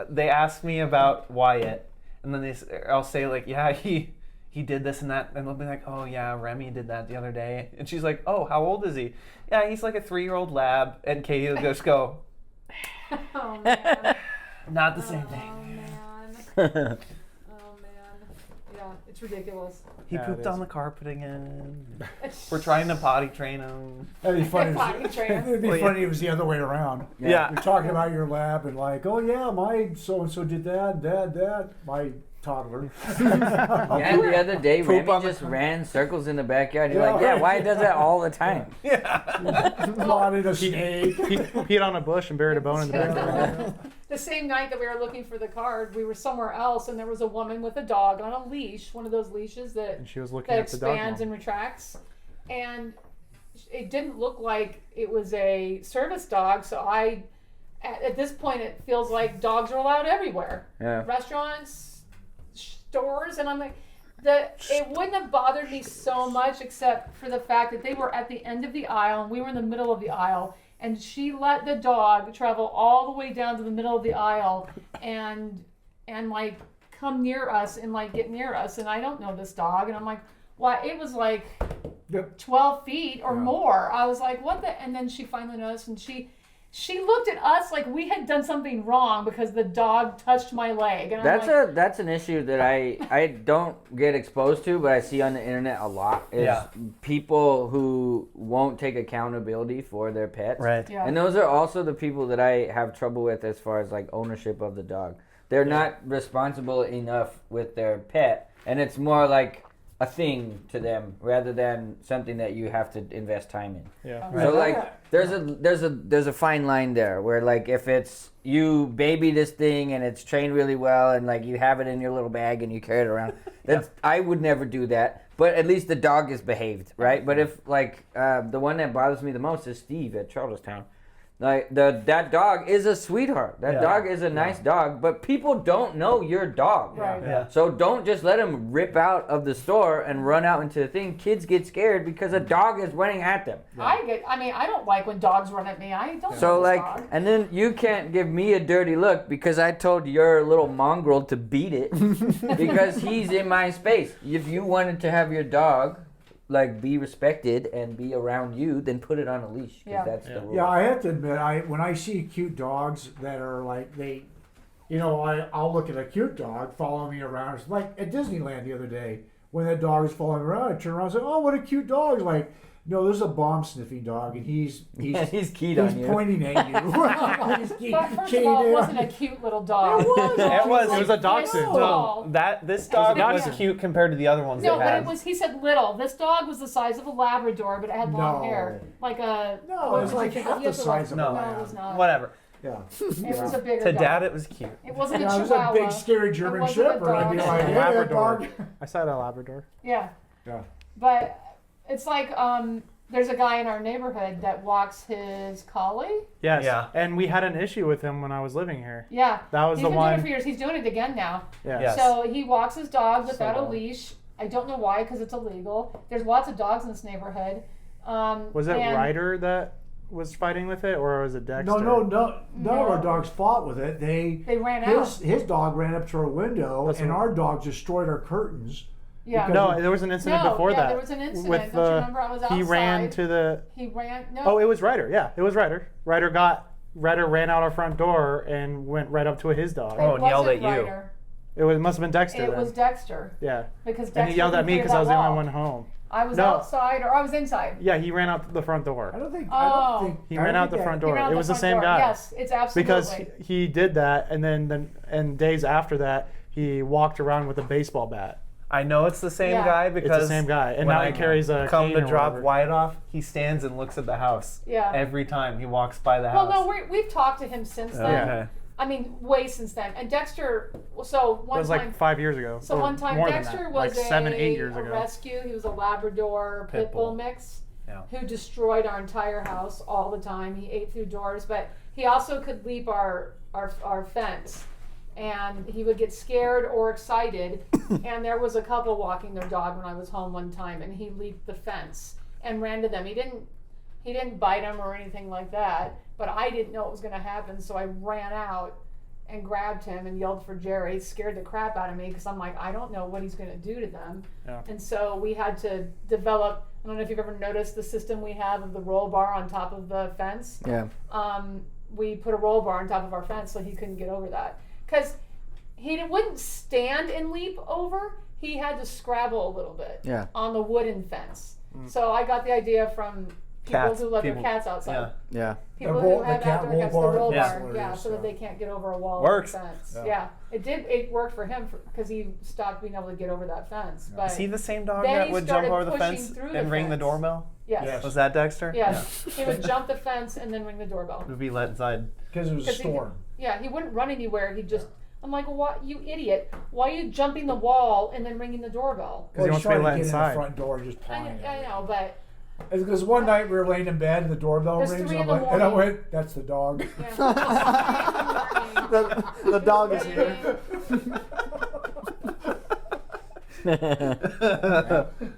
S3: they ask me about Wyatt, and then I'll say like, yeah, he did this and that, and they'll be like, oh yeah, Remy did that the other day, and she's like, oh, how old is he? Yeah, he's like a 3-year-old lab, and Katie will just go,
S1: Oh man.
S3: not the same
S1: Oh
S3: thing.
S1: man. Yeah, it's ridiculous.
S3: He
S2: Yeah,
S3: pooped
S2: it
S3: on
S2: is.
S3: the carpet again. We're trying to potty train him.
S5: That'd be funny.
S1: Potty trainer.
S5: It'd be
S3: Well, yeah.
S5: funny if it was the other way around.
S3: Yeah.
S5: You're talking about your lab and like, oh yeah, my so and so did that, my toddler.
S4: Yeah, the other day,
S3: Poop
S4: Remy
S3: on the
S4: just
S3: car.
S4: ran circles in the backyard. You're
S5: Yeah,
S4: like, yeah,
S5: right.
S4: why does that all the time?
S5: Wanted a snake.
S2: Peed on a bush and buried a bone in the backyard.
S1: The same night that we were looking for the card, we were somewhere else, and there was a woman with a dog on a leash, one of those leashes that
S2: And she was looking
S1: that
S2: at the dog.
S1: expands and retracts, and it didn't look like it was a service dog. So at this point, it feels like dogs are allowed everywhere,
S4: Yeah.
S1: restaurants, stores, and I'm like, it wouldn't have bothered me so much except for the fact that they were at the end of the aisle and we were in the middle of the aisle. And she let the dog travel all the way down to the middle of the aisle and like come near us and like get near us. And I don't know this dog. And I'm like, why? It was like
S5: Yep.
S1: 12 feet or more. I was like, what the? And then she finally noticed, and she looked at us like we had done something wrong because the dog touched my leg. And
S4: That's an issue that I don't get exposed to, but I see on the internet a lot. Is
S3: Yeah.
S4: people who won't take accountability for their pets.
S3: Right.
S1: Yeah.
S4: And those are also the people that I have trouble with as far as like ownership of the dog. They're not responsible enough with their pet, and it's more like a thing to them rather than something that you have to invest time in.
S2: Yeah.
S4: So like there's a fine line there where like if it's you baby this thing and it's trained really well and like you have it in your little bag and you carry it around, that's I would never do that. But at least the dog is behaved, right? But if like the one that bothers me the most is Steve at Charlestown. Like that dog is a sweetheart. That
S3: Yeah.
S4: dog is a nice dog, but people don't know your dog.
S1: Right.
S3: Yeah.
S4: So don't just let him rip out of the store and run out into the thing. Kids get scared because a dog is running at them.
S1: I don't like when dogs run at me. I don't
S4: So
S1: know this
S4: like,
S1: dog.
S4: and then you can't give me a dirty look because I told your little mongrel to beat it because he's in my space. If you wanted to have your dog like be respected and be around you, then put it on a leash. 'Cause
S1: Yeah.
S4: that's the rule.
S5: Yeah, I have to admit, when I see cute dogs that are like I'll look at a cute dog following me around. It's like at Disneyland the other day when that dog was following me around. I turn around and say, "Oh, what a cute dog!" Like, no, there's a bomb sniffing dog, and he's
S4: he's keyed on you.
S5: pointing at you. He's
S1: But first
S5: keyed
S1: of all, it
S5: in.
S1: wasn't a cute little dog.
S5: It was.
S3: It was.
S2: It was a dachshund.
S1: No.
S3: This dog
S2: a
S3: was
S2: dachshund.
S3: cute compared to the other ones
S1: No,
S3: they
S1: but
S3: had.
S1: it was. He said little. This dog was the size of a Labrador, but it had long
S5: No.
S1: hair, like a.
S5: No,
S1: what
S5: it was
S1: would
S5: like
S1: you-
S5: half
S1: you
S5: the
S1: have to
S5: size of
S3: No.
S5: a
S1: No, it
S5: lamb.
S1: was not.
S3: Whatever.
S5: Yeah.
S1: It was a bigger
S3: To
S1: dog.
S3: Dad, it was cute.
S1: It wasn't
S5: Yeah,
S1: a
S5: it was a
S1: Chihuahua.
S5: big, scary German
S1: wasn't a
S5: Shepherd. I'd be
S1: dog.
S5: like, hey, that
S2: Labrador.
S5: dog.
S2: I saw a Labrador.
S1: Yeah.
S5: Yeah.
S1: But it's like There's a guy in our neighborhood that walks his collie.
S2: Yes.
S3: Yeah.
S2: And we had an issue with him when I was living here.
S1: Yeah.
S2: That was
S1: He's
S2: the
S1: been
S2: one.
S1: doing it for years. He's doing it again now.
S2: Yeah.
S3: Yes.
S1: So he walks his dog without a
S2: So-
S1: leash. I don't know why, because it's illegal. There's lots of dogs in this neighborhood.
S2: Was it
S1: and-
S2: Ryder that was fighting with it, or was it Dexter?
S5: No, none of our dogs fought with it.
S1: They ran out.
S5: His dog ran up to our window,
S2: That's
S5: and
S2: what-
S5: our dog destroyed our curtains.
S1: Yeah.
S5: because-
S2: No, there was an incident before that.
S1: there was an incident.
S2: With
S1: Don't you remember? I was outside.
S2: he ran to the.
S1: He ran. No.
S2: Oh, it was Ryder. Yeah, it was Ryder. Ryder ran out our front door and went right up to his dog.
S3: Oh, and yelled
S1: wasn't
S3: at you.
S1: Ryder.
S2: It must have been Dexter.
S1: It
S2: then.
S1: was Dexter.
S2: Yeah.
S1: Because Dexter
S2: And he yelled at me because I was the only one home.
S1: I was
S2: No.
S1: outside, or I was inside.
S2: Yeah, he ran out the front door.
S5: I don't think.
S1: Oh.
S2: He ran out the front
S1: He
S2: door.
S1: ran out
S2: It was the
S1: front
S2: same
S1: door.
S2: guy.
S1: Yes, it's absolutely.
S2: Because he did that, and then days after that, he walked around with a baseball bat.
S3: I know it's the same
S1: Yeah.
S3: guy
S2: It's
S3: because
S2: the same guy, and
S3: when
S2: now
S3: I
S2: he carries a
S3: come
S2: cane
S3: to
S2: or
S3: drop
S2: whatever.
S3: Wyatt off, he stands and looks at the house.
S1: Yeah.
S3: Every time he walks by the
S1: Well,
S3: house.
S1: no, we've talked to him since then.
S3: Okay.
S1: I mean, way since then. And Dexter, so
S2: That
S1: one
S2: was
S1: time.
S2: like 5 years ago.
S1: So
S2: or
S1: one time
S2: more than
S1: Dexter
S2: that,
S1: was
S2: like 7-8 years
S1: a
S2: ago.
S1: rescue. He was a Labrador pit bull mix
S3: Yeah.
S1: who destroyed our entire house all the time. He ate through doors, but he also could leap our fence. And he would get scared or excited. And there was a couple walking their dog when I was home one time, and he leaped the fence and ran to them. He didn't bite them or anything like that, but I didn't know it was going to happen, so I ran out and grabbed him and yelled for Jerry. It scared the crap out of me because I'm like, I don't know what he's going to do to them.
S2: Yeah.
S1: And so we had to develop, I don't know if you've ever noticed the system we have of the roll bar on top of the fence.
S4: Yeah.
S1: We put a roll bar on top of our fence so he couldn't get over that. Because he wouldn't stand and leap over, he had to scrabble a little bit
S4: Yeah.
S1: on the wooden fence. So I got the idea from people
S3: Cats,
S1: who let
S3: people-
S1: their cats outside.
S3: Yeah.
S4: Yeah.
S1: People
S5: The roll-
S1: who have
S5: the cat
S1: outdoor
S5: roll
S1: cats, the
S5: bar,
S1: roll
S3: yeah.
S1: bar, yeah, so that they can't get over a wall
S3: Works.
S1: or a fence.
S5: Yeah.
S1: Yeah, it worked for him because he stopped being able to get over that fence. But
S3: Is he the same dog
S1: Then
S3: that
S1: he
S3: would jump
S1: started
S3: over the
S1: pushing
S3: fence
S1: through the
S3: and ring the
S1: fence.
S3: doorbell?
S1: yes,
S3: Was that Dexter?
S1: yes, he would jump the fence and then ring the doorbell.
S3: Would be let inside.
S5: Because it was a
S1: 'Cause he could-
S5: storm.
S1: Yeah, he wouldn't run anywhere. He just. I'm like, what, you idiot? Why are you jumping the wall and then ringing the doorbell?
S2: Because he wants to be
S5: trying
S2: let
S5: get in
S2: inside.
S5: the front door and just
S1: I,
S5: pawing
S1: I know, but
S5: Because one night we were laying in bed and the doorbell
S1: It's
S5: rings
S1: 3
S5: and,
S1: in the
S5: and I
S1: morning.
S5: went, that's the dog.
S1: yeah.
S6: The dog is here.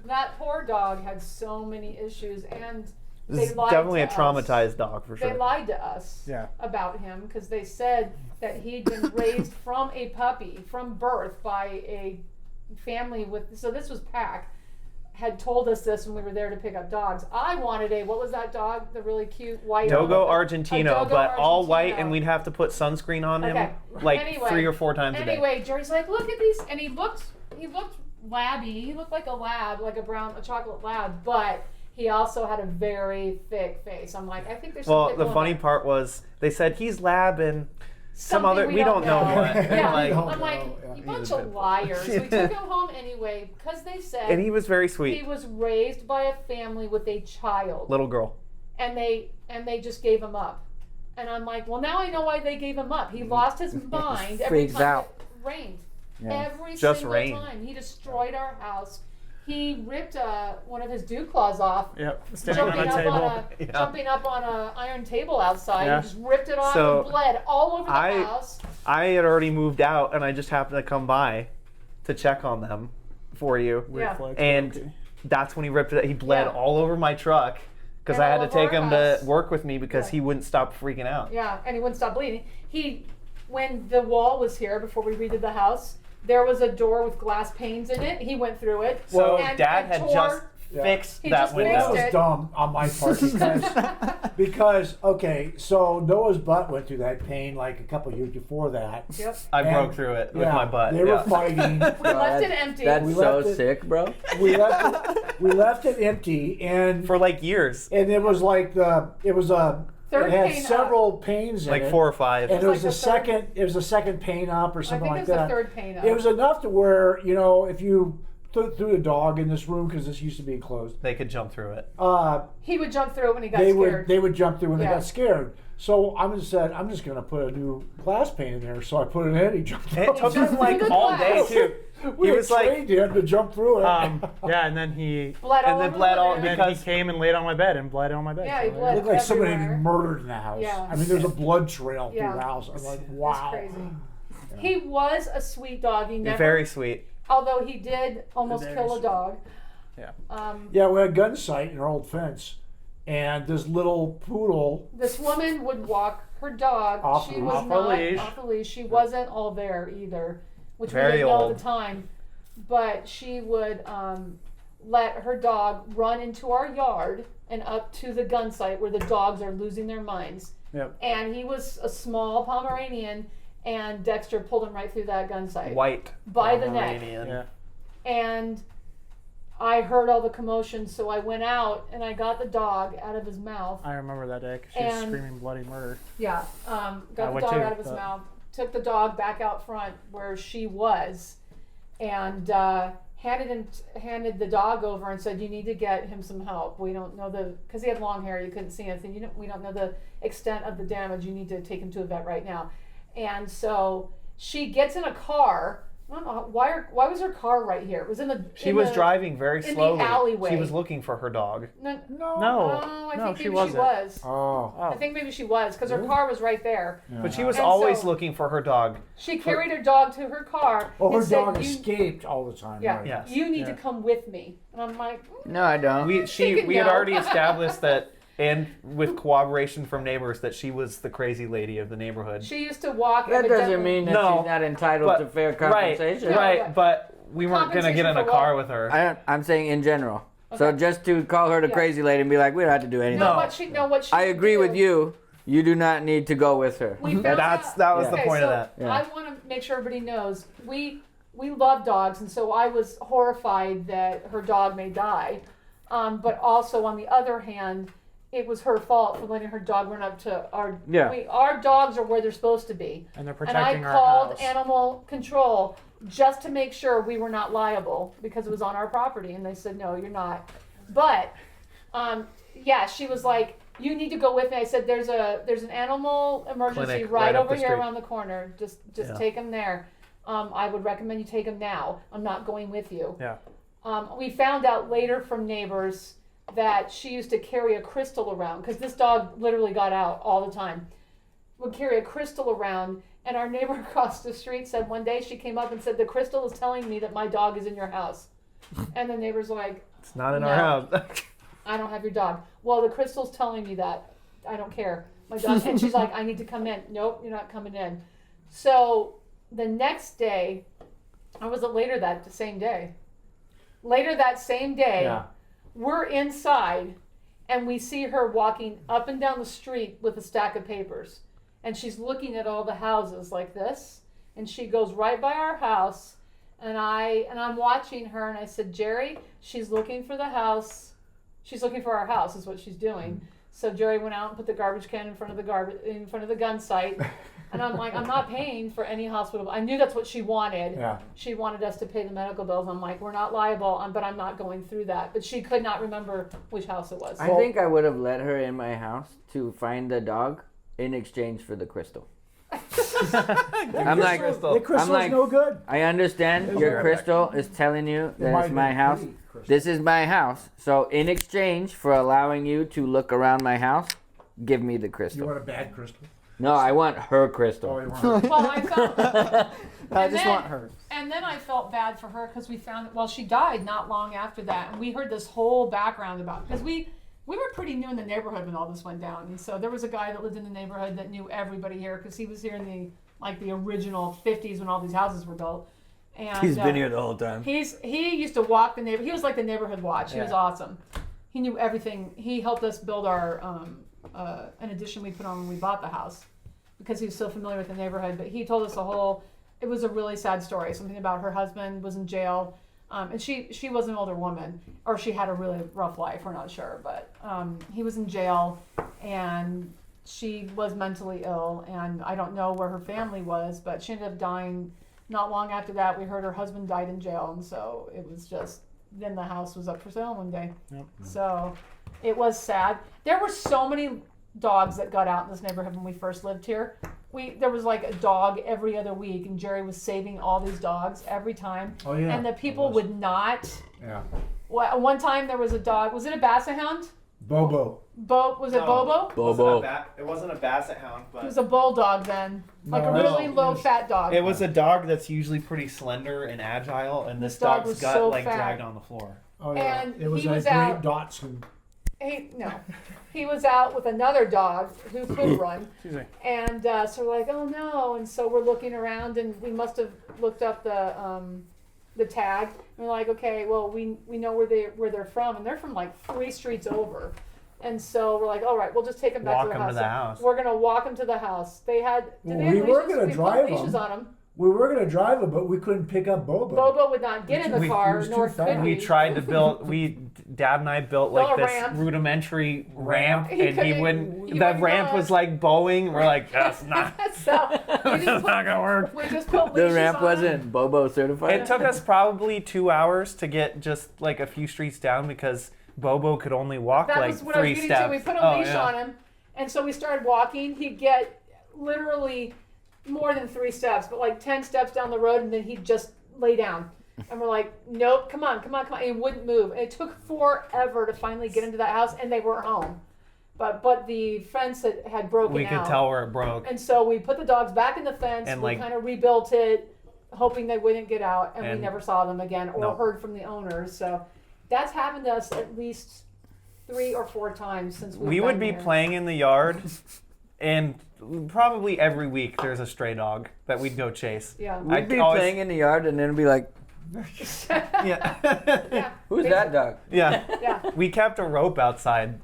S1: That poor dog had so many issues, and
S3: This
S1: they
S3: is
S1: lied
S3: definitely a
S1: to us.
S3: traumatized dog for
S1: They
S3: sure.
S1: lied to us
S2: Yeah.
S1: about him because they said that he'd been raised from a puppy, from birth, by a family with. So this was Pac. Had told us this when we were there to pick up dogs. I wanted what was that dog? The really cute white
S3: Dogo
S1: a
S3: Argentino,
S1: Dogo
S3: but all white,
S1: Argentino.
S3: and we'd have to put sunscreen on him
S1: Okay.
S3: like
S1: Anyway.
S3: 3 or 4 times a day.
S1: Anyway, Jerry's like, look at these, and he looked labby. He looked like a lab, like a chocolate lab, but he also had a very thick face. I'm like, I think there's some
S3: Well,
S1: pit
S3: the
S1: bull in
S3: funny
S1: there.
S3: part was they said he's lab and some
S1: Something
S3: other. We don't know what.
S1: Yeah,
S3: Like,
S5: don't
S1: I'm like,
S5: know. Yeah,
S1: you
S5: he
S1: bunch
S5: was a
S1: of
S5: pit bull.
S1: liars. We took him home anyway because they said
S3: and he was very
S1: he
S3: sweet,
S1: was raised by a family with a child,
S3: little girl.
S1: and they just gave him up. And I'm like, well, now I know why they gave him up. He lost his mind every
S4: Freaks
S1: time
S4: out.
S1: it rained.
S4: Yeah.
S1: Every
S3: Just
S1: single
S3: rained.
S1: time. He destroyed our house. He ripped one of his dew claws off.
S2: Yep. Standing
S1: Jumping
S2: on a
S1: up,
S2: table.
S3: Yeah.
S1: jumping up on a iron table outside,
S2: Yeah.
S1: he just ripped it off
S3: So,
S1: and bled all over the
S3: I-
S1: house.
S3: I had already moved out, and I just happened to come by to check on them for you.
S2: Weird
S1: Yeah.
S2: flex,
S3: And
S2: but okay.
S3: that's when he ripped it. He bled
S1: Yeah.
S3: all over my truck because
S1: And
S3: I had
S1: all
S3: to
S1: over
S3: take
S1: our
S3: him
S1: house.
S3: to work with me because
S1: Yeah.
S3: he wouldn't stop freaking out.
S1: Yeah, and he wouldn't stop bleeding. When the wall was here before we redid the house, there was a door with glass panes in it. He went through it.
S3: So
S1: and
S3: Dad
S1: it
S3: had
S1: tore-
S3: just fixed
S1: He
S3: that
S1: just
S3: window.
S1: fixed
S5: That was
S1: it.
S5: dumb on my part because okay, so Noah's butt went through that pain like a couple years before that.
S1: Yep.
S3: I
S5: And-
S3: broke through it with
S5: Yeah,
S3: my butt.
S5: They were
S3: yeah.
S5: fighting.
S1: We left it empty.
S4: That's
S5: We
S4: so
S5: left it-
S4: sick, bro.
S5: we left it empty, and
S3: For like years,
S5: it was like
S1: Third
S5: it had
S1: pane
S5: several panes in
S3: like
S5: it.
S3: 4 or 5.
S5: And it
S1: like
S5: was
S1: the
S5: the
S1: third-
S5: second. It was the second pane up or
S1: I
S5: something
S1: think
S5: like
S1: it was
S5: that.
S1: the third pane up.
S5: It was enough to where if you threw a dog in this room because this used to be enclosed,
S3: They could jump through it.
S1: He would jump through it when he got
S5: they
S1: scared.
S5: would jump through when
S1: Yeah.
S5: they got scared. So I'm just gonna put a new glass pane in there. So I put it in. He jumped.
S3: And it
S5: up.
S3: took him
S1: jumped
S3: like
S1: through the
S3: all day
S1: glass.
S3: too.
S5: We
S3: He
S5: had
S3: was like-
S5: trained him to jump through it.
S2: Yeah, and then he
S1: Bled all
S3: then
S1: over
S3: bled
S1: the
S3: all-
S1: living
S2: and
S1: room.
S2: then he came and laid on my bed and bled on my bed.
S1: Yeah, he
S2: So,
S1: bled.
S5: It looked like somebody had
S1: everywhere.
S5: been murdered in the house.
S1: Yeah.
S5: I mean, there's a blood trail
S1: Yeah.
S5: through the house. I'm like,
S1: It's
S5: wow.
S1: crazy. He was a sweet dog. He never,
S3: Very sweet.
S1: although he did almost
S6: Very
S1: kill a
S6: sweet.
S1: dog.
S2: Yeah.
S5: Yeah, we had a gun sight in our old fence, and this little poodle.
S1: This woman would walk her dog.
S5: Off
S1: She
S5: the-
S1: was
S2: off
S1: not
S2: the leash.
S1: off the leash. She wasn't all there either, which we
S3: Very
S1: didn't know at
S3: old.
S1: the time. But she would let her dog run into our yard and up to the gun site where the dogs are losing their minds.
S2: Yep.
S1: And he was a small Pomeranian, and Dexter pulled him right through that gun site
S3: White.
S1: by the neck.
S3: Pomeranian.
S2: Yeah.
S1: And I heard all the commotion, so I went out and I got the dog out of his mouth.
S2: I remember that day 'cause she was
S1: And-
S2: screaming bloody murder.
S1: Yeah,
S2: I
S1: got the
S2: would
S1: dog
S2: too,
S1: out of his
S2: but-
S1: mouth, took the dog back out front where she was, and handed the dog over and said, "You need to get him some help. We don't know because he had long hair, you couldn't see anything. We don't know the extent of the damage. You need to take him to a vet right now." And so she gets in a car. I don't know why was her car right here? It was in the.
S3: She was driving very
S1: in the
S3: slowly.
S1: alleyway.
S3: She was looking for her dog.
S1: No,
S2: No,
S1: I
S2: no,
S1: think
S2: she
S1: maybe
S2: wasn't.
S1: she was.
S5: Oh.
S1: I think maybe she was because her car was right there.
S3: But she was
S1: And
S3: always
S1: so-
S3: looking for her dog.
S1: She carried her dog to her car.
S5: Oh, her
S1: and said,
S5: dog
S1: "You-
S5: escaped all the time.
S1: Yeah,
S5: Right?
S3: Yes.
S1: you need
S2: Yeah.
S1: to come with me." And I'm like,
S4: No, I don't.
S3: We
S1: can
S3: had
S1: go.
S3: already established that, and with cooperation from neighbors, that she was the crazy lady of the neighborhood.
S1: she used to walk.
S4: That doesn't
S1: evidently-
S4: mean that
S3: No,
S4: she's not entitled
S3: but-
S4: to fair
S3: Right,
S4: compensation.
S3: right. But we weren't gonna get in a
S1: Compensation for
S3: car
S1: what?
S3: with her.
S4: I'm saying in general. So
S1: Okay.
S4: just to call her the
S1: Yeah.
S4: crazy lady and be like, we don't have to do anything.
S1: No,
S3: No.
S1: what she
S4: I agree
S1: would
S4: with
S1: do-
S4: you. You do not need to go with her.
S1: We found out-
S3: That was the
S1: Okay,
S3: point
S1: so
S3: of that.
S4: Yeah.
S1: I want to make sure everybody knows we love dogs, and so I was horrified that her dog may die. But also on the other hand, it was her fault for letting her dog run up to our.
S4: Yeah.
S1: Our dogs are where they're supposed to be.
S2: And they're
S1: And I
S2: protecting our
S1: called
S2: house.
S1: animal control just to make sure we were not liable because it was on our property, and they said no, you're not. But yeah, she was like, "You need to go with me." I said, "There's an animal emergency
S3: Clinic
S1: right
S3: right up
S1: over
S3: the
S1: here
S3: street.
S1: around the corner. Just
S3: Yeah.
S1: take him there. I would recommend you take him now. I'm not going with you."
S2: Yeah.
S1: We found out later from neighbors that she used to carry a crystal around because this dog literally got out all the time. Would carry a crystal around, and our neighbor across the street said one day she came up and said, "The crystal is telling me that my dog is in your house." And the neighbor's like,
S3: It's not in
S1: No.
S3: our house.
S1: "I don't have your dog." "Well, the crystal's telling me that. I don't care. My dog." And she's like, "I need to come in." "Nope, you're not coming in." So the next day, or was it later that same day? Later that same day,
S5: Yeah.
S1: we're inside and we see her walking up and down the street with a stack of papers. And she's looking at all the houses like this. And she goes right by our house. And I'm watching her, and I said, "Jerry, she's looking for the house. She's looking for our house," is what she's doing. So Jerry went out and put the garbage can in front of the gun site. And I'm like, "I'm not paying for any hospital." I knew that's what she wanted.
S5: Yeah.
S1: She wanted us to pay the medical bills. I'm like, "We're not liable, but I'm not going through that." But she could not remember which house it was.
S4: I think I would have let her in my house to find the dog in exchange for the crystal. I'm like,
S5: The crystal's
S4: I'm like,
S5: no good.
S4: I understand your crystal is telling you
S5: It
S4: that
S5: might
S4: it's
S5: have
S4: my
S5: been
S4: house.
S5: pretty crystal.
S4: This is my house. So in exchange for allowing you to look around my house, give me the
S5: You
S4: crystal.
S5: want a bad crystal?
S4: No, I want her
S5: Oh,
S4: crystal.
S5: you want
S1: Well, I felt,
S6: I
S1: And
S6: just
S1: then-
S6: want her.
S1: and then I felt bad for her because we found, well, she died not long after that, and we heard this whole background about, because we were pretty new in the neighborhood when all this went down, and so there was a guy that lived in the neighborhood that knew everybody here because he was here in the original 50s when all these houses were built. And
S4: the whole time.
S1: he used to walk the neighborhood. He was like the neighborhood watch. He was
S3: Yeah.
S1: awesome. He knew everything. He helped us build our an addition we put on when we bought the house because he was so familiar with the neighborhood. But he told us it was a really sad story. Something about her husband was in jail, and she was an older woman, or she had a really rough life. We're not sure, but he was in jail, and she was mentally ill, and I don't know where her family was, but she ended up dying. Not long after that, we heard her husband died in jail, and so it was just, then the house was up for sale one day.
S2: Yep.
S1: So it was sad. There were so many dogs that got out in this neighborhood when we first lived here. there was like a dog every other week, and Jerry was saving all these dogs every time.
S5: Oh yeah.
S1: And the people would not.
S5: Yeah.
S1: One time there was a dog. Was it a basset hound?
S5: Bobo.
S1: Was it Bobo?
S4: Bobo.
S3: It wasn't a basset hound,
S1: It was a bulldog then, like a
S5: No,
S1: really
S5: no.
S1: low-fat dog.
S3: It was a dog that's usually pretty slender and agile, and this
S1: dog
S3: dog's
S1: was
S3: gut
S1: so
S3: like
S1: fat.
S3: dragged on the floor.
S5: Oh yeah.
S1: And
S5: it was
S1: he
S5: a
S1: was
S5: Great
S1: out-
S5: Dotson.
S1: He was out with another dog who could run,
S2: Excuse me.
S1: and so we're like, oh no, and so we're looking around, and we must have looked up the tag, and we're like, okay, well we know where they're from, and they're from like 3 streets over, and so we're like, all right, we'll just take them back
S3: Walk
S1: to the
S3: 'em
S1: house.
S3: to the house.
S1: We're gonna walk them to the house. They had. Did they have
S5: We were
S1: leashes?
S5: gonna
S1: We
S5: drive
S1: put leashes
S5: 'em.
S1: on them.
S5: We were gonna drive it, but we couldn't pick up Bobo.
S1: Bobo would not get in the
S5: He
S1: car,
S5: was too
S1: nor
S5: fat.
S1: could
S3: We
S1: he.
S3: tried to build. Dad and I built
S1: Built
S3: like
S1: a
S3: this
S1: ramp.
S3: rudimentary ramp,
S1: He
S3: and he
S1: couldn't-
S3: wouldn't.
S1: he
S3: The
S1: wouldn't
S3: ramp
S1: go.
S3: was like bowling. We're like, that's not.
S1: So we just
S3: That's not gonna work.
S1: we just put
S4: The
S1: leashes
S4: ramp
S1: on
S4: wasn't Bobo certified.
S3: It took us probably 2 hours to get just like a few streets down because Bobo could only walk
S1: That
S3: like
S1: was what I
S3: 3
S1: was getting
S3: steps.
S1: to. We put a
S3: Oh,
S1: leash
S3: yeah.
S1: on him, and so we started walking. He'd get literally more than 3 steps, but like 10 steps down the road, and then he'd just lay down. And we're like, nope, come on. And he wouldn't move. And it took forever to finally get into that house, and they were home. But the fence had broken
S3: We
S1: out.
S3: could tell where it broke.
S1: And so we put the dogs back in the fence.
S3: And,
S1: we
S3: like-
S1: kind of rebuilt it, hoping they wouldn't get out, and we
S3: And-
S1: never saw them again or
S3: Nope.
S1: heard from the owners. So that's happened to us at least 3 or 4 times since we've
S3: We
S1: been
S3: would be
S1: here.
S3: playing in the yard, and probably every week there's a stray dog that we'd go chase.
S1: Yeah.
S4: We'd be
S3: always-
S4: playing in the yard and then it'd be like,
S3: Yeah.
S1: Yeah.
S4: who's that dog?
S3: Yeah.
S1: Yeah.
S3: We kept a rope outside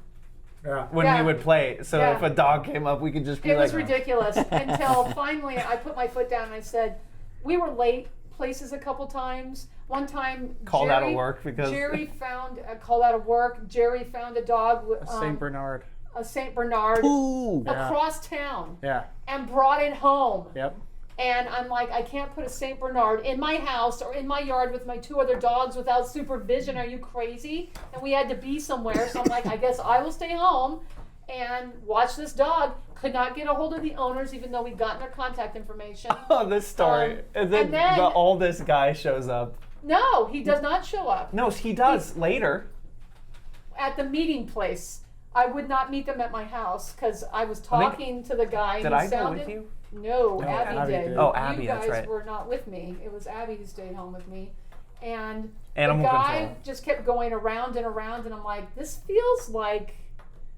S5: Yeah.
S3: when
S1: Yeah.
S3: we would play, so
S1: Yeah.
S3: if a dog came up, we could just be
S1: It
S3: like,
S1: was ridiculous until finally I put my foot down and I said, we were late places a couple times. One time,
S3: called out
S1: Jerry,
S3: of work because
S1: Jerry called out of work. Jerry found a dog,
S2: Saint Bernard.
S1: a Saint Bernard,
S4: Ooh.
S2: Yeah.
S1: across town,
S2: Yeah.
S1: and brought it home.
S2: Yep.
S1: And I'm like, I can't put a Saint Bernard in my house or in my yard with my 2 other dogs without supervision. Are you crazy? And we had to be somewhere. So I'm like, I guess I will stay home and watch this dog. Could not get a hold of the owners, even though we'd gotten their contact information.
S3: oh, this story. And then,
S1: and then-
S3: the oldest guy shows up.
S1: No, he does not show up
S3: No, he does later.
S1: at the meeting place. I would not meet them at my house because I was talking to the guy. and
S3: Did
S1: he
S3: I go
S1: sounded,
S3: with you?
S1: No,
S2: No,
S1: Abby
S2: Abby
S1: did.
S2: did.
S3: Oh, Abby,
S1: You
S3: that's
S1: guys
S3: right.
S1: were not with me. It was Abby who stayed home with me. And
S3: Animal
S1: the guy
S3: control.
S1: just kept going around and around, and I'm like, this feels like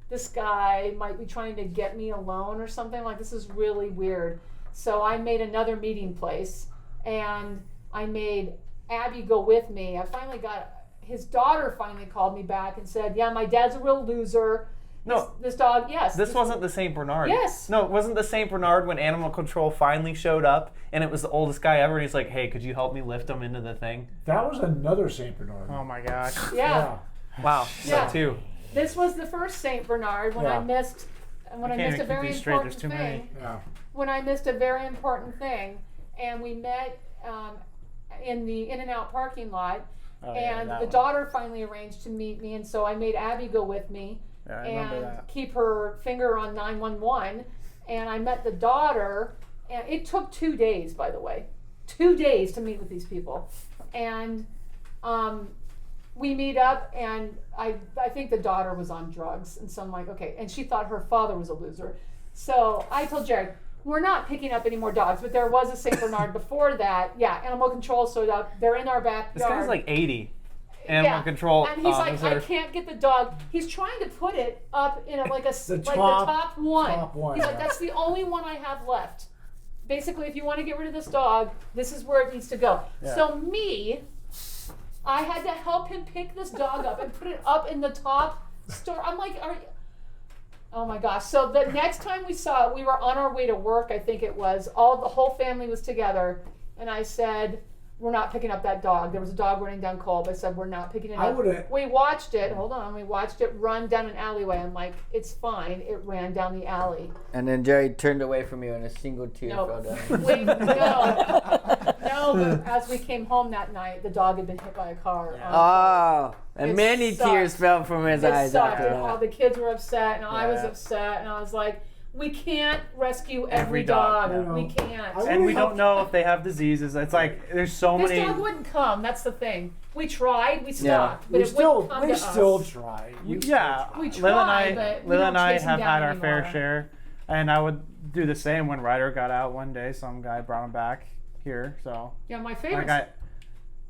S1: this guy might be trying to get me alone or something. Like, this is really weird. So I made another meeting place, and I made Abby go with me. I finally got, his daughter finally called me back and said, yeah, my dad's a real loser.
S3: No.
S1: This dog, yes.
S3: This wasn't the Saint Bernard.
S1: Yes.
S3: No, it wasn't the Saint Bernard when Animal Control finally showed up, and it was the oldest guy ever. And he's like, "Hey, could you help me lift him into the thing?"
S5: That was another Saint Bernard.
S2: Oh my gosh.
S1: Yeah.
S3: Wow.
S1: Yeah.
S3: So 2.
S1: This was the first Saint Bernard when I
S5: Yeah.
S1: missed, when I
S2: can't
S1: missed a
S2: even keep
S1: very
S2: these straight,
S1: important
S2: there's too many.
S1: thing.
S5: Yeah.
S1: When I missed a very important thing, and we met in the In-N-Out parking lot,
S2: Oh, yeah,
S1: and
S2: that
S1: the
S2: one.
S1: daughter finally arranged to meet me, and so I made Abby go with me
S2: Yeah, I remember
S1: and
S2: that.
S1: keep her finger on 911. And I met the daughter, and it took 2 days, by the way, 2 days to meet with these people, and we meet up, and I think the daughter was on drugs, and so I'm like, okay, and she thought her father was a loser. So I told Jared, we're not picking up any more dogs, but there was a Saint Bernard before that. Yeah, animal control showed up. They're in our backyard.
S3: This guy's like 80. Animal Control
S1: And he's like, I
S3: officer.
S1: can't get the dog. He's trying to put it up in like
S5: The
S1: the
S5: top-
S1: top one.
S5: top one,
S1: He's like,
S5: yeah.
S1: that's the only one I have left. Basically, if you want to get rid of this dog, this is where it needs to go.
S2: Yeah.
S1: So I had to help him pick this dog up and put it up in the top store. I'm like, oh my gosh. So the next time we saw it, we were on our way to work, I think it was. The whole family was together. And I said, we're not picking up that dog. There was a dog running down Kolb. I said, we're not picking it
S5: I
S1: up.
S5: would've-
S1: We watched it. Hold on. We watched it run down an alleyway. I'm like, it's fine. It ran down the alley.
S4: And then Jerry turned away from you and a single tear
S1: No.
S4: fell down.
S1: But as we came home that night, the dog had been hit by a car.
S4: Oh, and
S1: It
S4: many
S1: sucked.
S4: tears fell from his
S1: It
S4: eyes
S1: sucked.
S4: after
S1: All
S4: that.
S1: the kids were upset, and I was
S2: Yeah.
S1: upset, and I was like, We can't rescue every
S2: Every dog.
S1: dog.
S5: No.
S1: We can't.
S2: And we don't know if they have diseases. It's like there's so
S1: This
S2: many.
S1: dog wouldn't come. That's the thing. We tried. We stopped, but
S5: We
S1: it
S5: still,
S1: wouldn't come
S5: we
S1: to
S5: still
S1: us.
S5: try.
S2: Yeah,
S1: We
S2: Lil
S1: try, but we
S2: Lil
S1: don't
S2: and I
S1: chase 'em
S2: have
S1: down
S2: had our fair
S1: anymore.
S2: share, and I would do the same when Ryder got out one day. Some guy brought him back here, so
S1: Yeah, my favorite.
S2: like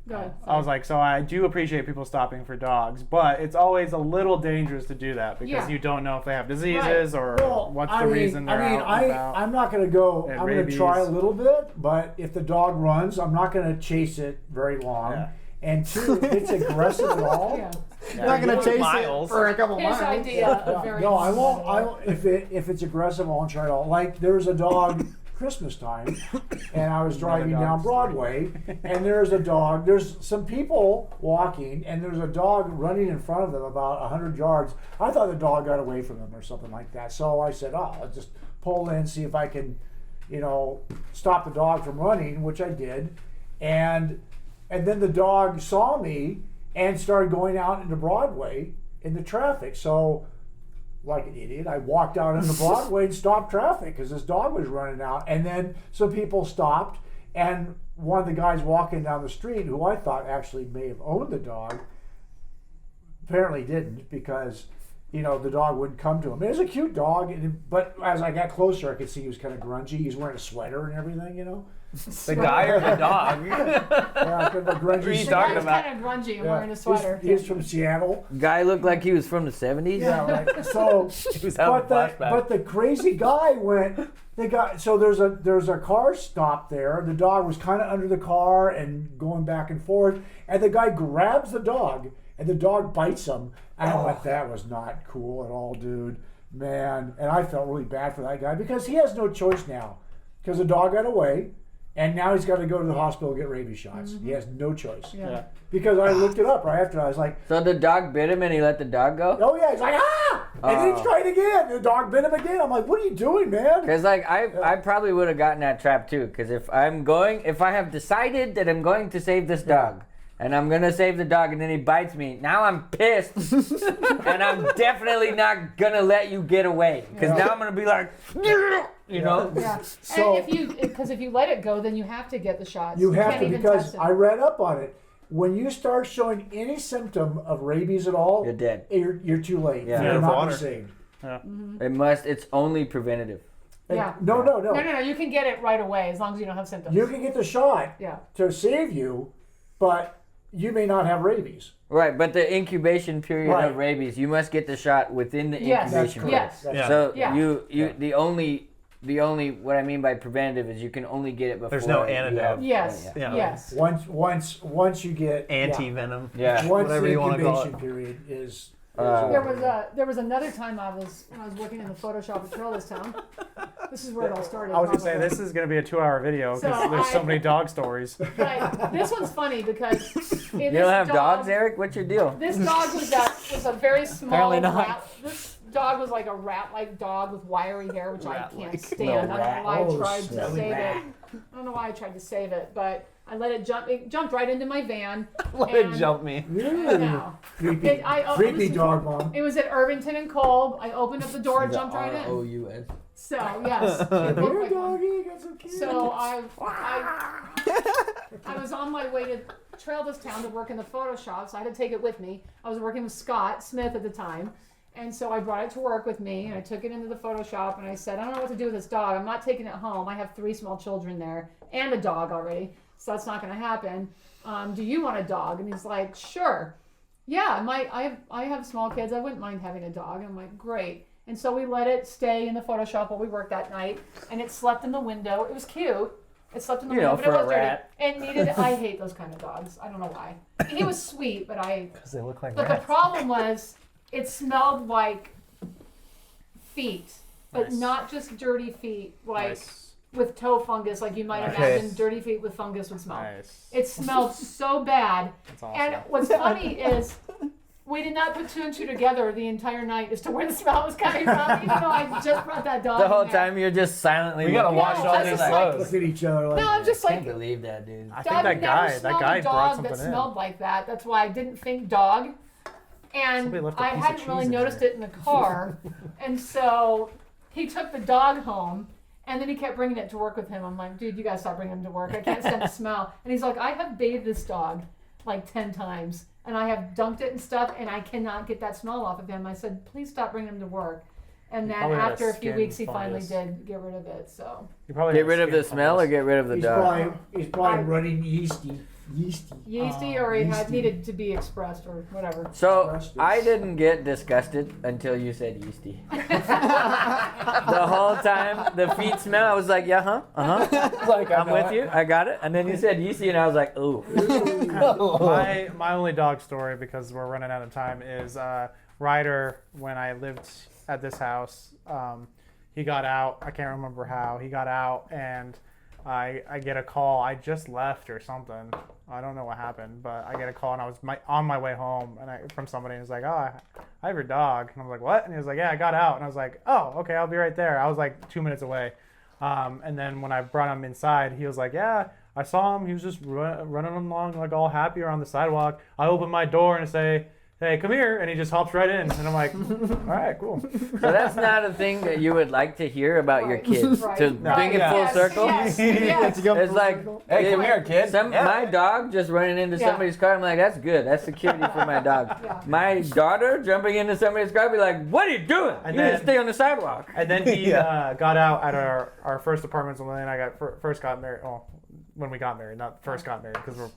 S1: Go ahead.
S2: I was like, so I do appreciate people stopping for dogs, but it's always a little dangerous to do that because
S1: Yeah.
S2: you don't know if they have diseases or
S5: Well,
S2: what's the reason they're out and about.
S5: I'm not going to go.
S2: And
S5: I'm going to
S2: rabies.
S5: try a little bit, but if the dog runs, I'm not going to chase it very long.
S2: Yeah.
S5: And two, if it's aggressive at all,
S1: Yeah.
S6: You're not gonna chase
S3: Miles.
S6: it for a couple
S1: His
S6: miles.
S1: idea of very.
S5: no, I won't. I won't, if it's aggressive, I won't try it all. Like there's a dog Christmas time, and I was driving down Broadway, and there's a dog. There's some people walking, and there's a dog running in front of them about 100 yards. I thought the dog got away from them or something like that. So I said, "Oh, I'll just pull in, see if I can, stop the dog from running," which I did, and then the dog saw me and started going out into Broadway in the traffic. So, like an idiot, I walked out into Broadway and stopped traffic because this dog was running out. And then some people stopped, and one of the guys walking down the street, who I thought actually may have owned the dog, apparently didn't because, the dog wouldn't come to him. It was a cute dog, but as I got closer, I could see he was kind of grungy. He's wearing a sweater and everything.
S3: The guy or the dog?
S5: Yeah, kind of a grungy.
S3: What are you
S1: The
S3: talking
S1: guy's
S3: about?
S1: kind of grungy and
S5: Yeah.
S1: wearing a sweater.
S5: He's from Seattle.
S4: Guy looked like he was from the 70s.
S5: Yeah, right. So,
S3: He was having a flashback.
S5: but the crazy guy went. So there's a car stopped there. The dog was kind of under the car and going back and forth, and the guy grabs the dog, and the dog bites him. And I went, that was not cool at all, dude, man. And I felt really bad for that guy because he has no choice now, because the dog got away. And now he's got to go to the hospital and get rabies shots. He has no choice.
S1: Yeah.
S5: Because I looked it up right after. I was like,
S4: So the dog bit him and he let the dog go?
S5: oh yeah. He's like, ah! And then he tried again. The dog bit him again. I'm like, what are you doing, man?
S4: Because I probably would have gotten that trap too. Because if I have decided that I'm going to save this dog, and I'm gonna save the dog, and then he bites me, now I'm pissed, and I'm definitely not gonna let you get away. Because now I'm gonna be like, you know.
S1: Yeah.
S5: So-
S1: and if you let it go, then you have to get the shots.
S5: You have
S1: can't
S5: to,
S1: even
S5: because
S1: test it.
S5: I read up on it. When you start showing any symptom of rabies at all,
S4: You're dead.
S5: You're too late.
S4: Yeah.
S5: You're
S3: Yeah,
S5: not
S3: water.
S5: saved.
S4: It's only preventative.
S5: And
S1: Yeah.
S5: No.
S1: No. You can get it right away as long as you don't have symptoms.
S5: You can get the shot
S1: Yeah.
S5: to save you, but you may not have rabies.
S4: Right, but the incubation period
S5: Right.
S4: of rabies, you must get the shot within the
S1: Yes.
S4: incubation period.
S1: Yes.
S5: That's
S3: Yeah.
S4: So
S1: Yeah.
S4: the only what I mean by preventative is you can only get it before.
S3: There's no
S4: you
S3: antidote.
S4: have-
S1: Yes.
S3: Yeah.
S1: Yes.
S5: Once you get
S3: Anti-venom.
S4: Yeah.
S5: once
S3: whatever
S5: the
S3: you wanna call
S5: incubation period is
S1: There was another time when I was working in the Photoshop at Trailers Town. This is where it all started.
S2: I was gonna say
S1: probably.
S2: this is gonna be a 2-hour video because
S1: So
S2: there's so
S1: I-
S2: many dog stories.
S1: Right. This one's funny because
S4: You don't have dogs, Eric? What's your deal?
S1: This dog was a very small
S6: Apparently not.
S1: rat. This dog was like a rat-like dog with wiry hair, which I can't stand.
S4: No,
S1: I don't know why I
S5: rat.
S1: tried
S5: Oh,
S1: to
S5: smelly
S1: save
S5: rat.
S1: it. I don't know why I tried to save it, but I let it jump. It jumped right into my van.
S3: Let it
S1: and-
S3: jump me.
S1: I know.
S5: creepy,
S1: It- I-
S5: creepy
S1: it was-
S5: dog mom.
S1: It was at Irvington and Kolb. I opened up the door, it jumped right in.
S4: R-O-U-S.
S1: So yes, it
S5: Here,
S1: looked like one.
S5: doggy, you got some kids.
S1: So I was on my way to trail this town to work in the Photoshop, so I had to take it with me. I was working with Scott Smith at the time, and so I brought it to work with me, and I took it into the Photoshop, and I said, I don't know what to do with this dog. I'm not taking it home. I have 3 small children there and a dog already, so that's not going to happen. Do you want a dog? And he's like, sure. Yeah, I have small kids. I wouldn't mind having a dog. And I'm like, great. And so we let it stay in the Photoshop while we worked that night, and it slept in the window. It was cute. It slept in the window, but
S4: for
S1: it
S4: a
S1: was dirty.
S4: rat.
S1: It needed. I hate those kind of dogs. I don't know why. He was sweet, but
S3: Because they look like
S1: But the
S3: rats.
S1: problem was, it smelled like feet, but
S2: Nice.
S1: not just dirty feet, like
S2: Nice.
S1: with toe fungus, like you might
S3: Okay.
S1: imagine dirty feet with fungus would smell.
S2: Nice.
S1: It smelled so bad.
S2: That's awesome.
S1: And what's funny is we did not put 2 and 2 together the entire night as to where the smell was coming from, even though I just brought that dog
S4: The
S1: in
S4: whole
S1: there.
S4: time you're just silently.
S3: We gotta
S4: looking
S3: wash
S4: at
S3: all
S1: I was
S3: these
S1: just like-
S3: clothes.
S5: Look at each other like.
S1: No, I'm just
S4: I can't
S1: like,
S4: believe that, dude.
S2: I think
S1: I've
S2: that
S1: never
S2: guy
S1: smelled
S2: brought
S1: a dog
S2: something
S1: that
S2: in.
S1: smelled like that. That's why I didn't think dog. And
S2: Somebody left a
S1: I
S2: piece of
S1: hadn't really
S2: cheese in
S1: noticed
S2: here.
S1: it in the car. And so he took the dog home. And then he kept bringing it to work with him. I'm like, dude, you gotta stop bringing him to work. I can't stand the smell. And he's like, I have bathed this dog like 10 times. And I have dunked it and stuff, and I cannot get that smell off of him. I said, please stop bringing him to work. And then
S2: Probably had
S1: after a few
S2: skin
S1: week, he finally
S2: fungus.
S1: did get rid of it. So
S2: You probably
S4: Get
S2: have
S4: rid of the
S2: skin
S4: smell or
S2: fungus.
S4: get rid of the dog?
S5: He's probably running yeasty.
S1: yeasty, or he had needed to be expressed, or whatever.
S4: So I didn't get disgusted until you said yeasty. The whole time the feet smell, I was like, yeah,
S3: Like,
S4: I'm with you. I got it. And then you said yeasty, and I was like, ooh.
S2: My only dog story, because we're running out of time, is Ryder, when I lived at this house, he got out. I can't remember how. He got out, and I get a call. I just left or something. I don't know what happened, but I get a call, and I was on my way home, and from somebody, and he's like, oh, I have your dog. And I was like, what? And he was like, yeah, I got out. And I was like, oh, okay, I'll be right there. I was like 2 minutes away. And then when I brought him inside, he was like, yeah, I saw him. He was just running along like all happy around the sidewalk. I open my door and say, hey, come here. And he just hops right in. And I'm like, all right, cool.
S4: So that's not a thing that you would like to hear about your
S1: Right.
S4: kids.
S1: Right.
S4: To
S1: Right.
S4: bring it full
S1: Yes,
S4: circle.
S1: yes, yes.
S4: It's like,
S3: Hey, come here, kid.
S4: My dog just running into
S1: Yeah.
S4: somebody's car. I'm like, that's good. That's security for my dog.
S1: Yeah.
S4: My daughter jumping into somebody's car, be like, what are you doing?
S2: And
S4: You need to
S2: then-
S4: stay on the sidewalk.
S2: And then he
S3: Yeah.
S2: got out at our first apartments when I got first got married. Well, when we got married, not first got married, because we're.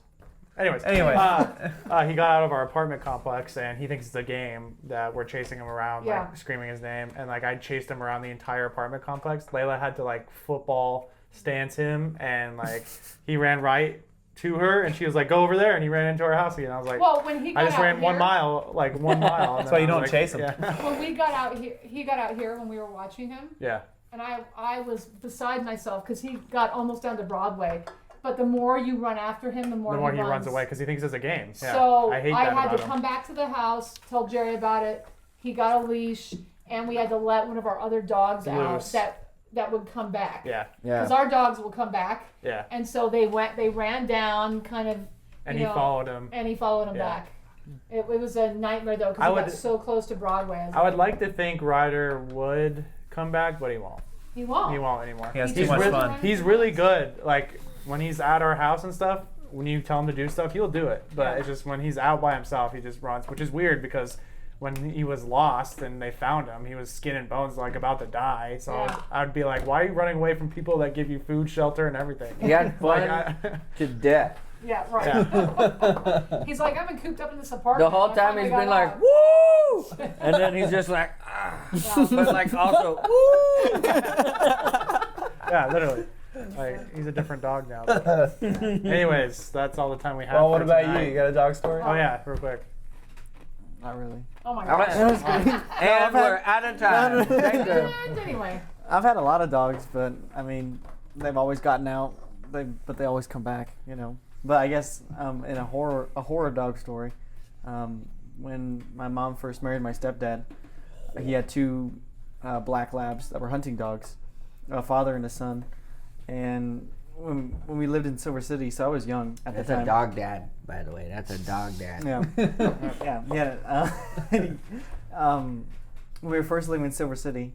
S2: Anyways,
S3: Anyway.
S2: he got out of our apartment complex, and he thinks it's a game that we're chasing him around,
S1: Yeah.
S2: like screaming his name, and like I chased him around the entire apartment complex. Layla had to like football stance him, and like he ran right to her, and she was like, "Go over there," and he ran into our house again. I was like,
S1: Well, when he got
S2: I just
S1: out
S2: ran
S1: here,
S2: 1 mile, like 1 mile.
S3: That's why you don't chase him.
S2: Yeah.
S1: When we got out here, he got out here when we were watching him,
S2: Yeah.
S1: and I was beside myself because he got almost down to Broadway. But the more you run after him, the more
S2: He runs away because he thinks it's a game. Yeah.
S1: So
S2: I hate
S1: I
S2: that
S1: had
S2: about
S1: to
S2: him.
S1: come back to the house, tell Jerry about it. He got a leash, and we had to let one of our other dogs out
S2: Loose.
S1: that would come back.
S2: Yeah.
S1: Because our dogs will come back,
S2: Yeah.
S1: and so they ran down, kind of,
S2: And
S1: you
S2: he
S1: know,
S2: followed him.
S1: and he followed him
S2: Yeah.
S1: back. It was a nightmare though,
S2: I
S1: because he got
S2: would-
S1: so close to Broadway.
S2: I would like to think Ryder would come back, but he won't.
S1: He won't.
S2: He won't anymore.
S3: He has
S1: He's
S3: too much
S2: really,
S3: fun.
S2: He's really good. Like when he's at our house and stuff, when you tell him to do stuff, he'll do it. But
S1: Yeah.
S2: it's just when he's out by himself, he just runs, which is weird because when he was lost and they found him, he was skin and bones, like about to die. So
S1: Yeah.
S2: I'd be like, why are you running away from people that give you food, shelter, and everything?
S4: He had fun
S2: Like,
S4: to death.
S1: Yeah, right.
S2: Yeah.
S1: He's like, I've been cooped up in this apartment.
S4: The whole
S1: I
S4: time
S1: finally
S4: he's
S1: got
S4: been like,
S1: out."
S4: woo! And then he's just like, ah. But like also, woo!
S2: Yeah, literally. Like he's a different dog now. But anyways, that's all the time we have.
S3: Well, what
S2: for
S3: about
S2: tonight.
S3: you? You got a dog story?
S2: Oh yeah, real quick.
S6: Not really.
S1: Oh my
S4: All right.
S1: gosh.
S4: And we're out of time. Thank you.
S1: And anyway,
S6: I've had a lot of dogs, but I mean, they've always gotten out. But they always come back, you know. But I guess in a horror dog story, when my mom first married my stepdad, he had two black labs that were hunting dogs, a father and a son. And when we lived in Silver City, so I was young at
S4: That's
S6: the time.
S4: a dog dad, by the way. That's a dog dad.
S6: Yeah, yeah. When we were first living in Silver City,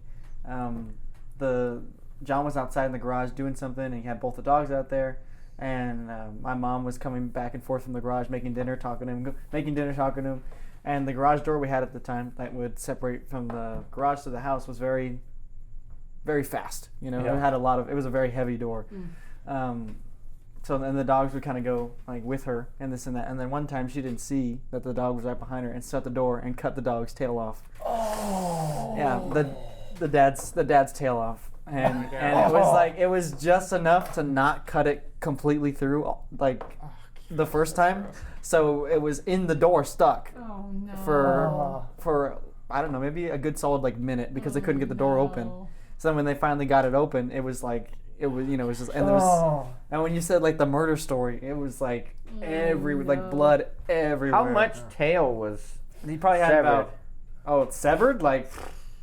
S6: John was outside in the garage doing something, and he had both the dogs out there. And my mom was coming back and forth from the garage, making dinner, talking to him. And the garage door we had at the time that would separate from the garage to the house was very, very fast. You know,
S3: Yeah.
S6: it was a very heavy door. So then the dogs would kind of go like with her and this and that. And then one time she didn't see that the dog was right behind her and shut the door and cut the dog's tail off. Oh. Yeah, the dad's tail off. And it was just enough to not cut it completely through like the first time. So it was in the door stuck
S1: oh no.
S6: for I don't know, maybe a good solid like minute because they couldn't get the door open. So then when they finally got it open, it was just and when you said like the murder story, it was like like blood everywhere.
S4: How much tail was
S6: He probably had
S4: severed?
S6: about severed like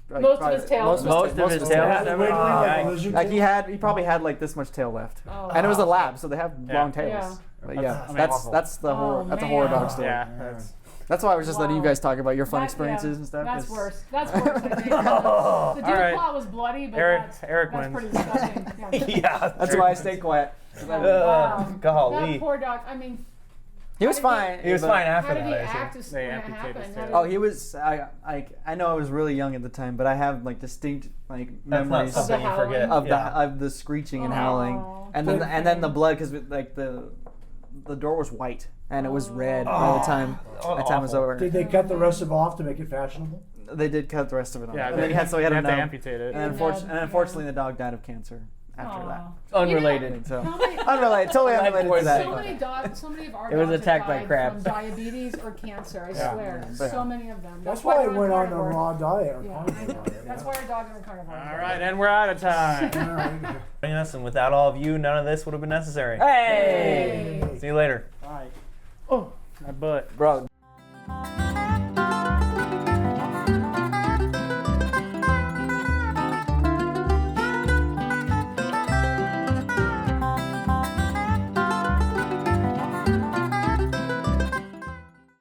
S1: Most of his tail.
S4: Most of his tail was severed?
S3: Yikes.
S6: Like he probably had like this much tail left,
S1: Oh.
S6: and it was a lab, so they have long tails.
S2: Yeah.
S6: But yeah,
S2: I mean,
S6: that's
S2: awful.
S6: that's the horror.
S1: Oh,
S6: That's a horror
S1: man.
S6: dog story.
S2: Yeah, that's
S6: That's why I was just letting you
S1: Wow.
S6: guys talk about your fun
S1: That-
S6: experiences
S1: yeah,
S6: and stuff.
S1: That's
S6: 'cause-
S1: worse. That's worse. I think. The deer
S2: right.
S1: claw was bloody, but
S2: Eric
S1: that's
S2: wins.
S1: pretty disgusting. Yeah.
S3: Yeah.
S6: That's why I stayed quiet.
S1: Wow.
S3: Golly.
S1: That poor dog. I mean,
S6: He was
S1: How did
S6: fine.
S3: He was
S6: but-
S3: fine
S1: how
S3: after
S1: did he
S3: that. I
S1: act
S3: assume.
S1: when
S2: They
S1: it
S2: amputated
S1: happened?
S2: his
S1: How
S2: tail.
S1: did
S6: Oh, he was. I know I was really young at the time, but I have like distinct like
S3: That's not
S6: memories
S3: something you
S1: howling.
S3: forget.
S6: of
S3: Yeah.
S6: of the screeching and howling,
S1: Oh,
S6: and then
S1: poor
S6: and then the
S1: thing.
S6: blood because like the door was white and it was red by the time
S3: Oh,
S6: the time was
S3: awful.
S6: over.
S5: Did they cut the rest of it off to make it fashionable?
S6: They did cut the rest of it off.
S2: Yeah,
S6: and then he had
S2: they
S6: a
S2: have to
S6: numb.
S2: amputate it.
S6: And,
S1: Yeah.
S6: unfortunately, the dog died of cancer after that.
S1: Aw.
S3: Unrelated.
S6: So
S1: How many-
S6: unrelated, totally
S3: Like
S6: unrelated to
S3: poison.
S6: that.
S1: So many dogs, so many of our
S4: It was
S1: dogs
S4: attacked
S1: have
S4: by
S1: died
S4: crabs.
S1: from diabetes or cancer. I
S5: Yeah.
S1: swear,
S6: Yeah.
S1: so many of them.
S5: That's why I
S1: they're
S5: went on a
S1: carnivore.
S5: raw diet or
S1: Yeah, I
S5: carnivore
S1: know.
S5: diet.
S1: That's why our dogs are carnivore.
S2: All right, and we're out of time.
S5: All right.
S3: Joining us, and without all of you, none of this would have been necessary.
S4: Hey,
S1: Hey.
S3: See you later.
S2: Bye. Oh, my butt.
S4: bro.